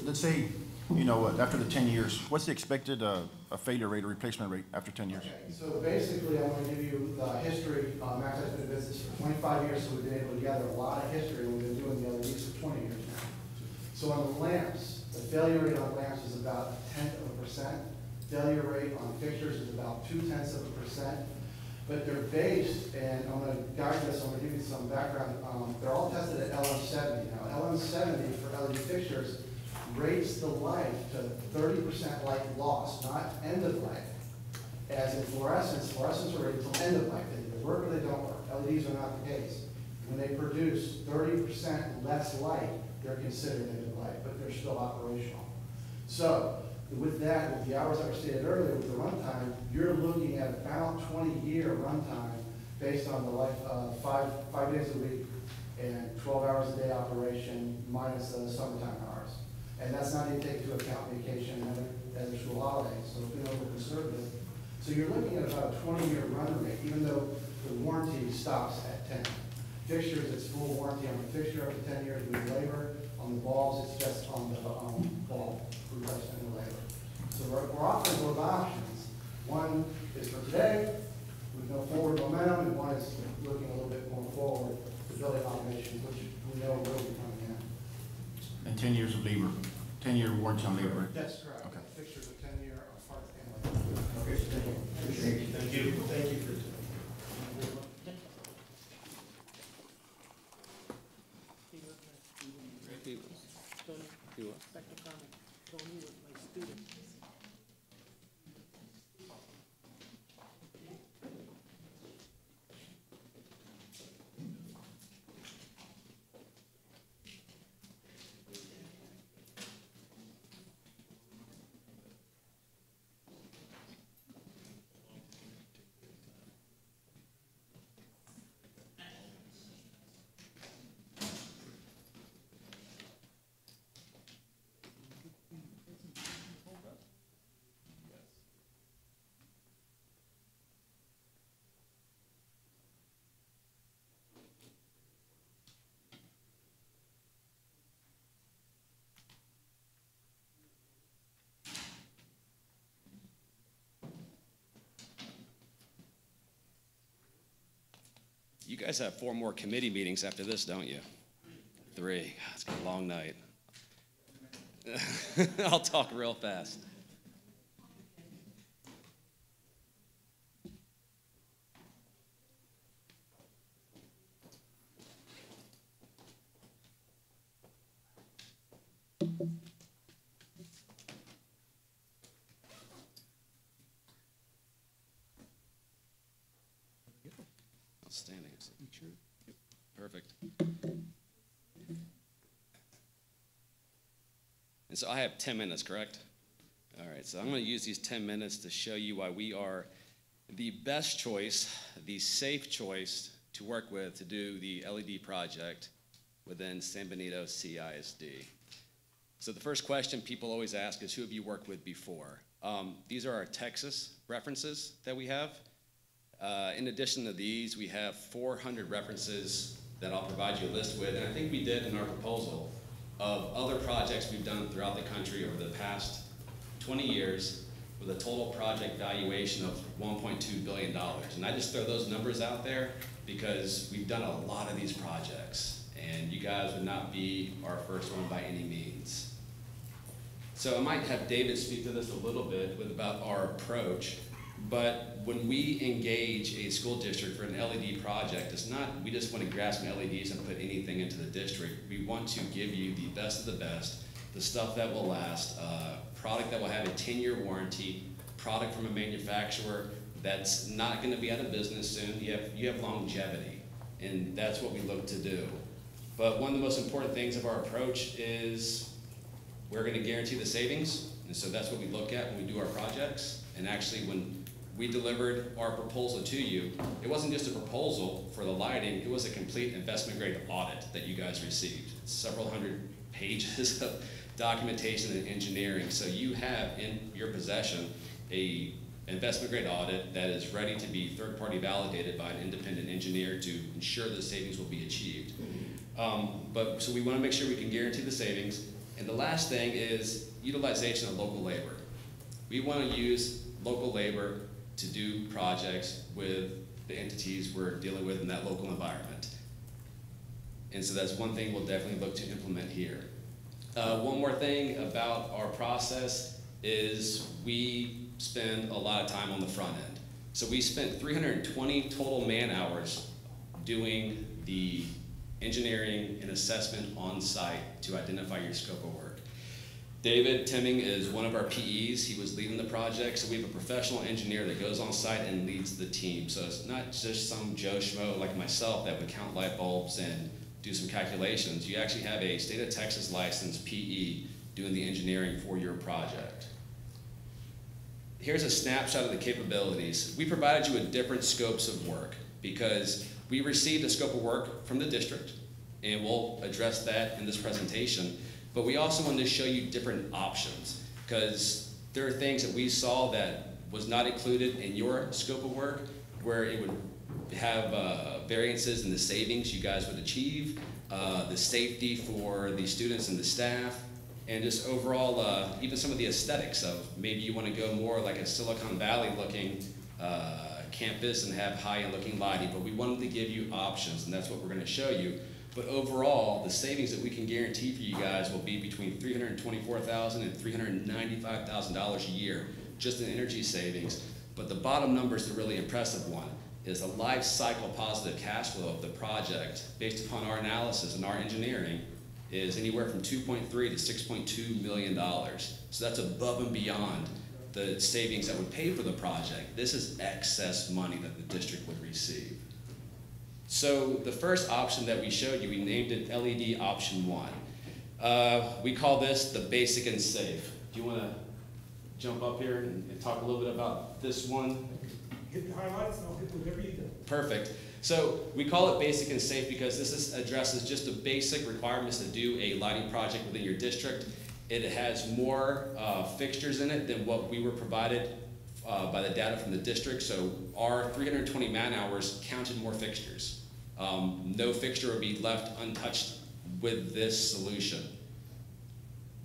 Speaker 3: let's say, you know, after the 10 years, what's the expected failure rate or replacement rate after 10 years?
Speaker 15: Okay, so basically, I'm going to give you the history. Max has been in business for 25 years, so we've been able to gather a lot of history. We've been doing the LEDs for 20 years now. So on the lamps, the failure rate on lamps is about 0.1%. Failure rate on fixtures is about 0.2%. But they're based, and I'm going to guide this, I'm going to give you some background. They're all tested at LM70. Now, LM70 for LED fixtures rates the life to 30% light loss, not end of life. As in fluorescence, fluorescents are rated until end of life. They work or they don't work. LEDs are not the case. When they produce 30% less light, they're considered embedded light, but they're still operational. So with that, with the hours that were stated earlier, with the runtime, you're looking at about 20-year runtime based on the life of five days a week and 12 hours a day operation minus the summertime hours. And that's not even taking into account vacation and other school holidays, so being a little conservative. So you're looking at about a 20-year run rate, even though the warranty stops at 10. Fixtures, it's full warranty on the fixture up to 10 years with labor. On the bulbs, it's just on the bulb replacement and labor. So we're offering both options. One is for today, with no forward momentum, and one is looking a little bit more forward to building automations, which we know will be coming in.
Speaker 3: And 10 years of labor, 10-year warranty on labor.
Speaker 15: That's correct.
Speaker 3: Okay.
Speaker 15: Fixtures are 10-year, parts and labor.
Speaker 3: Okay, thank you.
Speaker 15: Thank you. Thank you for today.
Speaker 7: You guys have 4 more committee meetings after this, don't you? 3. God, it's been a long night. I'll talk real fast. Outstanding. Perfect. And so I have 10 minutes, correct? All right, so I'm going to use these 10 minutes to show you why we are the best choice, the safe choice to work with to do the LED project within San Benito CISD. So the first question people always ask is, who have you worked with before? These are our Texas references that we have. In addition to these, we have 400 references that I'll provide you a list with, and I think we did in our proposal of other projects we've done throughout the country over the past 20 years with a total project valuation of $1.2 billion. And I just throw those numbers out there because we've done a lot of these projects, and you guys would not be our first one by any means. So I might have David speak to this a little bit about our approach. But when we engage a school district for an LED project, it's not, we just want to grab some LEDs and put anything into the district. We want to give you the best of the best, the stuff that will last, product that will have a 10-year warranty, product from a manufacturer that's not going to be out of business soon. You have longevity, and that's what we look to do. But one of the most important things of our approach is we're going to guarantee the savings, and so that's what we look at when we do our projects. And actually, when we delivered our proposal to you, it wasn't just a proposal for the lighting, it was a complete investment grade audit that you guys received. It's several hundred pages of documentation and engineering. So you have in your possession a investment grade audit that is ready to be third party validated by an independent engineer to ensure the savings will be achieved. So we want to make sure we can guarantee the savings. And the last thing is utilization of local labor. We want to use local labor to do projects with the entities we're dealing with in that local environment. And so that's one thing we'll definitely look to implement here. One more thing about our process is we spend a lot of time on the front end. So we spent 320 total man hours doing the engineering and assessment on site to identify your scope of work.
Speaker 16: David Timming is one of our PEs. He was leading the project, so we have a professional engineer that goes on site and leads the team. So it's not just some Joe Schmo like myself that would count light bulbs and do some calculations. You actually have a state of Texas licensed PE doing the engineering for your project. Here's a snapshot of the capabilities. We provided you with different scopes of work because we received a scope of work from the district, and we'll address that in this presentation. But we also wanted to show you different options because there are things that we saw that was not included in your scope of work where it would have variances in the savings you guys would achieve, the safety for the students and the staff, and just overall, even some of the aesthetics of maybe you want to go more like a Silicon Valley looking campus and have high-end looking lighting, but we wanted to give you options, and that's what we're going to show you. But overall, the savings that we can guarantee for you guys will be between $324,000 and $395,000 a year, just in energy savings. But the bottom number is the really impressive one, is the life cycle positive cash flow of the project, based upon our analysis and our engineering, is anywhere from $2.3 to $6.2 million. So that's above and beyond the savings that would pay for the project. This is excess money that the district would receive. So the first option that we showed you, we named it LED option 1. We call this the basic and safe. Do you want to jump up here and talk a little bit about this one?
Speaker 17: Hit the highlights and I'll hit whatever you do.
Speaker 16: Perfect. So we call it basic and safe because addresses just the basic requirements to do a lighting project within your district. It has more fixtures in it than what we were provided by the data from the district. So our 320 man-hours counted more fixtures. No fixture would be left untouched with this solution.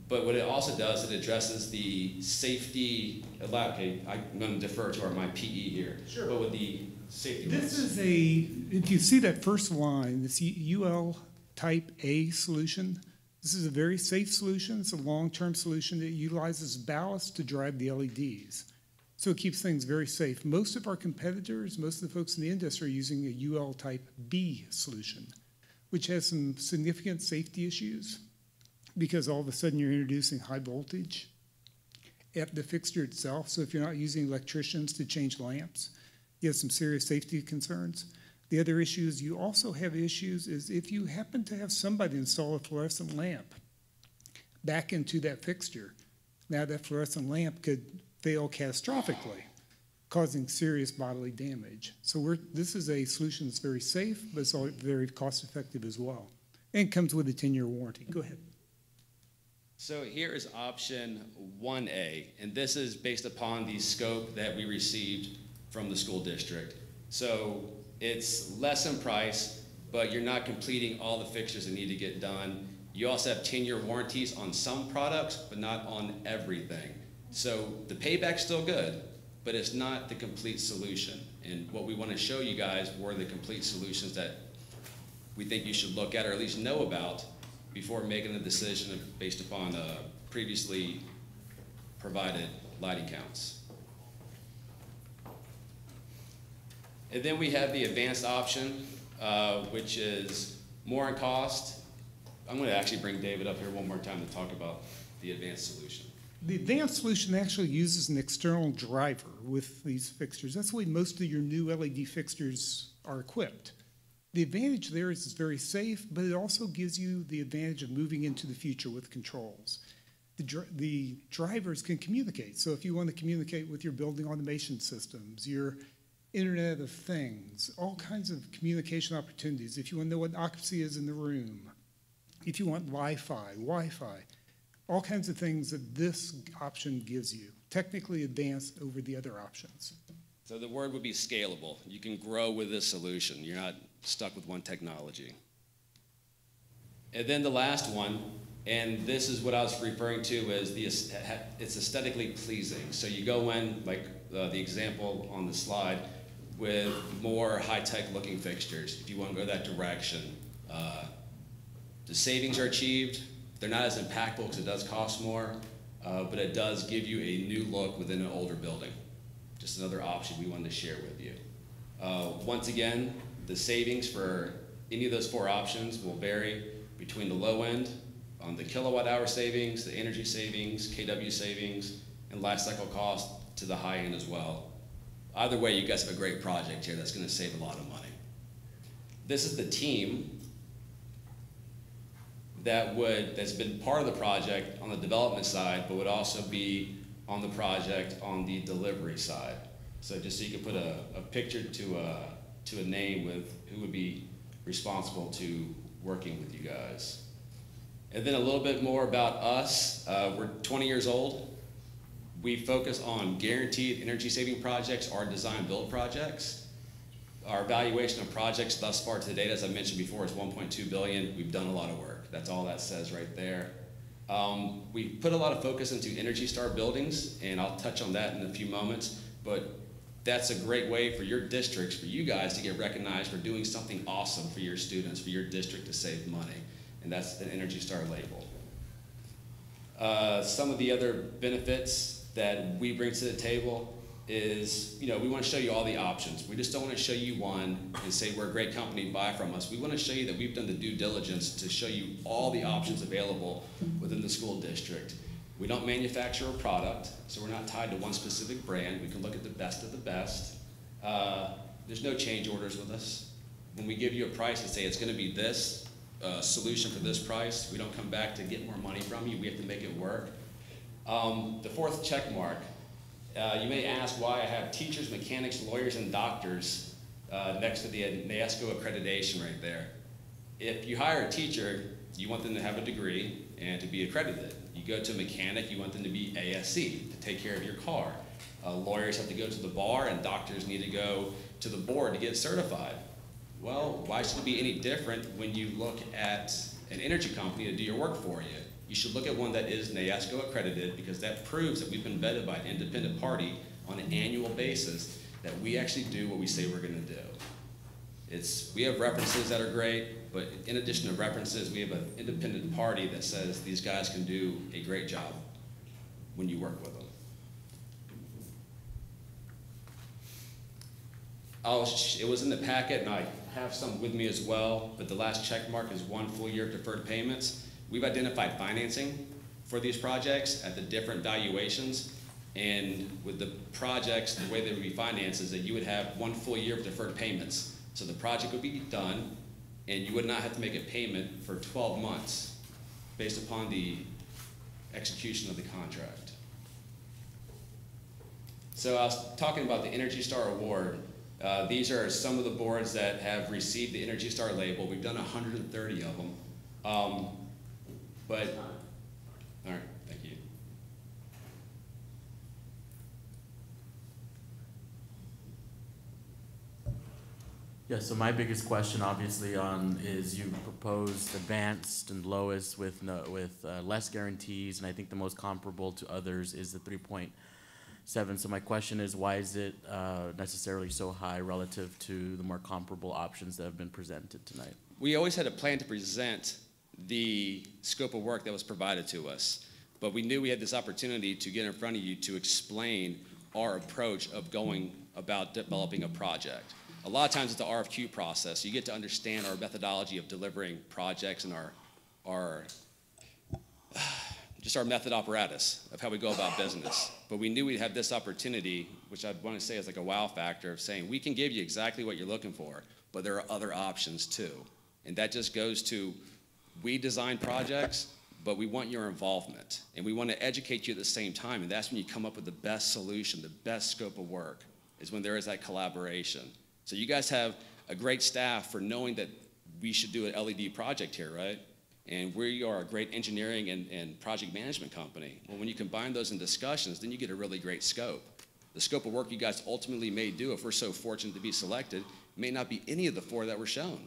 Speaker 16: But what it also does, it addresses the safety. Okay, I'm going to defer to my PE here. Sure. But with the safety.
Speaker 17: This is if you see that first line, this UL type A solution, this is a very safe solution. It's a long-term solution that utilizes ballast to drive the LEDs. So it keeps things very safe. Most of our competitors, most of the folks in the industry are using a UL type B solution, which has some significant safety issues because all of a sudden you're introducing high voltage at the fixture itself. So if you're not using electricians to change lamps, you have some serious safety concerns. The other issues, you also have issues is if you happen to have somebody install a fluorescent lamp back into that fixture, now that fluorescent lamp could fail catastrophically, causing serious bodily damage. So this is a solution that's very safe, but it's very cost-effective as well. And comes with a 10-year warranty. Go ahead.
Speaker 16: So here is option 1A, and this is based upon the scope that we received from the school district. So it's less in price, but you're not completing all the fixtures that need to get done. You also have 10-year warranties on some products, but not on everything. So the payback's still good, but it's not the complete solution. And what we want to show you guys were the complete solutions that we think you should look at or at least know about before making a decision based upon previously provided lighting counts. And then we have the advanced option, which is more in cost. I'm going to actually bring David up here one more time to talk about the advanced solution.
Speaker 17: The advanced solution actually uses an external driver with these fixtures. That's the way most of your new LED fixtures are equipped. The advantage there is it's very safe, but it also gives you the advantage of moving into the future with controls. The drivers can communicate. So if you want to communicate with your building automation systems, your Internet of Things, all kinds of communication opportunities. If you want to know what occupancy is in the room, if you want Wi-Fi, all kinds of things that this option gives you, technically advanced over the other options.
Speaker 16: So the word would be scalable. You can grow with this solution. You're not stuck with one technology. And then the last one, and this is what I was referring to as it's aesthetically pleasing. So you go in, like the example on the slide, with more high-tech looking fixtures, if you want to go that direction. The savings are achieved. They're not as impactful because it does cost more, but it does give you a new look within an older building. Just another option we wanted to share with you. Once again, the savings for any of those four options will vary between the low end on the kilowatt hour savings, the energy savings, KW savings, and life cycle cost to the high end as well. Either way, you guys have a great project here that's going to save a lot of money. This is the team that's been part of the project on the development side, but would also be on the project on the delivery side. So just so you can put a picture to a name with who would be responsible to working with you guys. And then a little bit more about us. We're 20 years old. We focus on guaranteed energy saving projects or design build projects. Our evaluation of projects thus far to date, as I mentioned before, is $1.2 billion. We've done a lot of work. That's all that says right there. We put a lot of focus into Energy Star buildings, and I'll touch on that in a few moments, but that's a great way for your districts, for you guys to get recognized for doing something awesome for your students, for your district to save money, and that's an Energy Star label. Some of the other benefits that we bring to the table is, we want to show you all the options. We just don't want to show you one and say we're a great company, buy from us. We want to show you that we've done the due diligence to show you all the options available within the school district. We don't manufacture a product, so we're not tied to one specific brand. We can look at the best of the best. There's no change orders with us. When we give you a price and say it's going to be this solution for this price, we don't come back to get more money from you. We have to make it work. The fourth check mark. You may ask why I have teachers, mechanics, lawyers, and doctors next to the NAESCO accreditation right there. If you hire a teacher, you want them to have a degree and to be accredited. You go to a mechanic, you want them to be ASC, to take care of your car. Lawyers have to go to the bar, and doctors need to go to the board to get certified. Well, why should it be any different when you look at an energy company to do your work for you? You should look at one that is NAESCO accredited, because that proves that we've been vetted by an independent party on an annual basis, that we actually do what we say we're going to do. We have references that are great, but in addition to references, we have an independent party that says these guys can do a great job when you work with them. It was in the packet, and I have some with me as well, but the last check mark is 1 full year of deferred payments. We've identified financing for these projects at the different valuations, and with the projects, the way they would be financed is that you would have 1 full year of deferred payments. So the project would be done, and you would not have to make a payment for 12 months based upon the execution of the contract. So I was talking about the Energy Star Award. These are some of the boards that have received the Energy Star label. We've done 130 of them. All right, thank you.
Speaker 5: Yeah, so my biggest question obviously is you proposed advanced and lowest with less guarantees, and I think the most comparable to others is the 3.7. So my question is, why is it necessarily so high relative to the more comparable options that have been presented tonight?
Speaker 16: We always had a plan to present the scope of work that was provided to us, but we knew we had this opportunity to get in front of you to explain our approach of going about developing a project. A lot of times it's the RFQ process. You get to understand our methodology of delivering projects and our method apparatus of how we go about business. But we knew we'd have this opportunity, which I'd want to say is like a wow factor of saying, we can give you exactly what you're looking for, but there are other options too. And that just goes to, we design projects, but we want your involvement. And we want to educate you at the same time. And that's when you come up with the best solution, the best scope of work, is when there is that collaboration. So you guys have a great staff for knowing that we should do an LED project here, right? And we are a great engineering and project management company. Well, when you combine those in discussions, then you get a really great scope. The scope of work you guys ultimately may do, if we're so fortunate to be selected, may not be any of the 4 that were shown.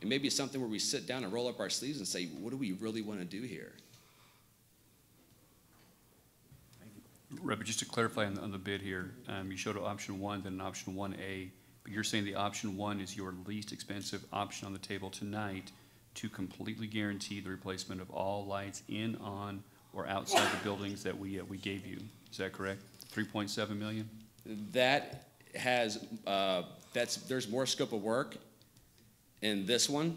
Speaker 16: It may be something where we sit down and roll up our sleeves and say, what do we really want to do here?
Speaker 4: Rebbe, just to clarify on the bid here, you showed option 1, then option 1A, but you're saying the option 1 is your least expensive option on the table tonight to completely guarantee the replacement of all lights in, on, or outside the buildings that we gave you. Is that correct? 3.7 million?
Speaker 16: That has, there's more scope of work in this one,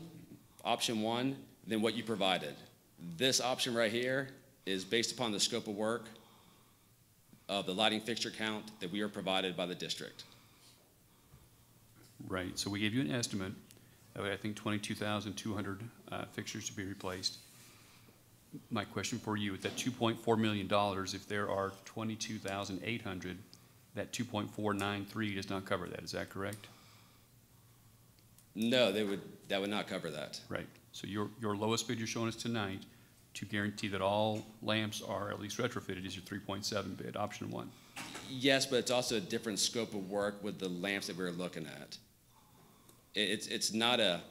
Speaker 16: option 1, than what you provided. This option right here is based upon the scope of work of the lighting fixture count that we are provided by the district.
Speaker 4: Right, so we gave you an estimate of, I think, 22,200 fixtures to be replaced. My question for you, with that $2.4 million, if there are 22,800, that 2.493 does not cover that, is that correct?
Speaker 16: No, that would not cover that.
Speaker 4: Right, so your lowest bid you're showing us tonight to guarantee that all lamps are at least retrofitted is your 3.7 bid, option 1.
Speaker 16: Yes, but it's also a different scope of work with the lamps that we're looking at. It's not a,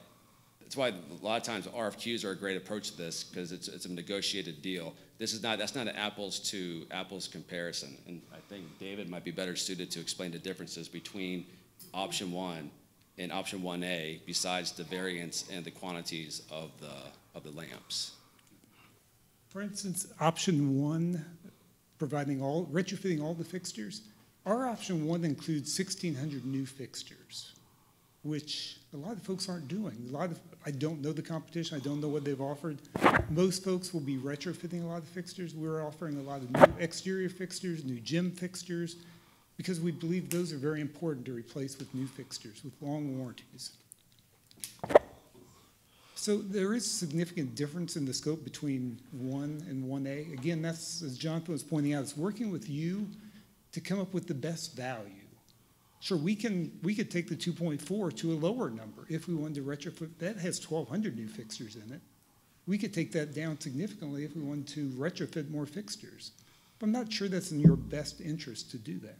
Speaker 16: that's why a lot of times RFQs are a great approach to this, because it's a negotiated deal. That's not an apples to apples comparison. And I think David might be better suited to explain the differences between option 1 and option 1A, besides the variance and the quantities of the lamps.
Speaker 17: For instance, option 1, retrofitting all the fixtures, our option 1 includes 1,600 new fixtures, which a lot of folks aren't doing. I don't know the competition, I don't know what they've offered. Most folks will be retrofitting a lot of fixtures. We're offering a lot of new exterior fixtures, new gym fixtures, because we believe those are very important to replace with new fixtures with long warranties. So there is a significant difference in the scope between 1 and 1A. Again, that's, as Jonathan was pointing out, it's working with you to come up with the best value. Sure, we could take the 2.4 to a lower number if we wanted to retrofit. That has 1,200 new fixtures in it. We could take that down significantly if we wanted to retrofit more fixtures. But I'm not sure that's in your best interest to do that.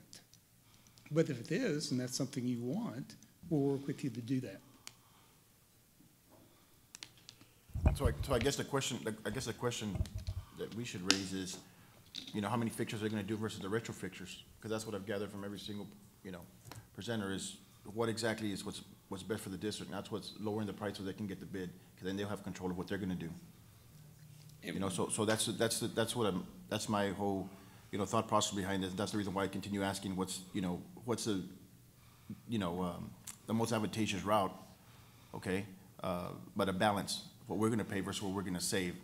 Speaker 17: But if it is, and that's something you want, we'll work with you to do that.
Speaker 3: So I guess the question that we should raise is, how many fixtures are going to do versus the retro fixtures? Because that's what I've gathered from every single, presenter is what exactly is what's best for the district. And that's what's lowering the price so they can get the bid, because then they'll have control of what they're going to do. So that's my whole, thought process behind this. That's the reason why I continue asking what's the most advantageous route, okay? But a balance. What we're going to pay versus what we're going to save,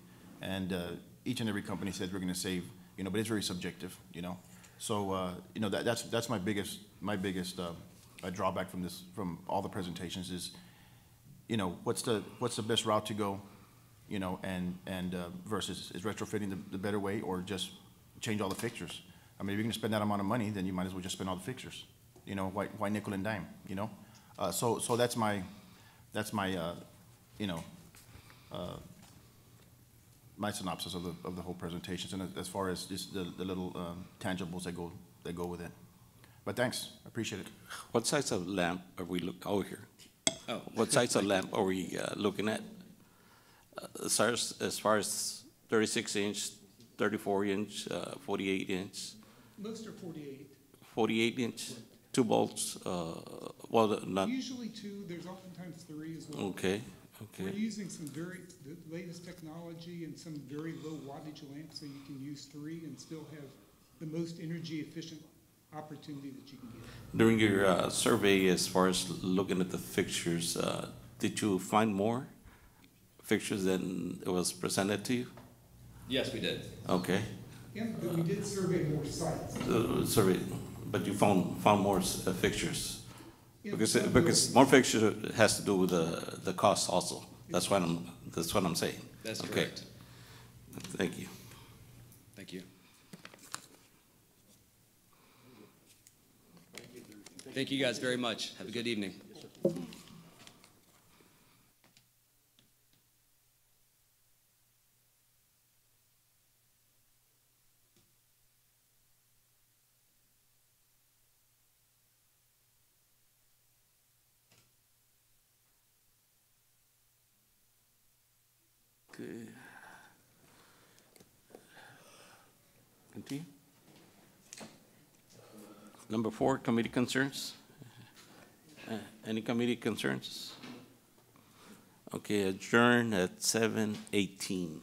Speaker 3: and each and every company says we're going to save, but it's very subjective, So that's my biggest drawback from all the presentations is, what's the best route to go, and versus is retrofitting the better way, or just change all the fixtures. I mean, if you're going to spend that amount of money, then you might as well just spend all the fixtures. Why nickel and dime? So that's my my synopsis of the whole presentation, and as far as just the little tangibles that go with it. But thanks, I appreciate it.
Speaker 1: What size of lamp are we here? Oh, what size of lamp are we looking at? As far as 36-inch, 34-inch, 48-inch.
Speaker 17: Most are 48.
Speaker 1: 48-inch, 2 volts. Not
Speaker 17: usually 2. There's oftentimes 3 as well.
Speaker 1: Okay.
Speaker 17: We're using the latest technology and some very low wattage lamps, so you can use 3 and still have the most energy efficient opportunity that you can get.
Speaker 1: During your survey, as far as looking at the fixtures, did you find more fixtures than it was presented to you?
Speaker 16: Yes, we did.
Speaker 1: Okay.
Speaker 17: Yeah, but we did survey more sites.
Speaker 1: But you found more fixtures. Because more fixture has to do with the cost also. That's what I'm saying.
Speaker 16: That's correct.
Speaker 1: Thank you.
Speaker 16: Thank you. Thank you guys very much. Have a good evening.
Speaker 1: Continue. Number 4, committee concerns. Any committee concerns? Okay, adjourn at 7:18.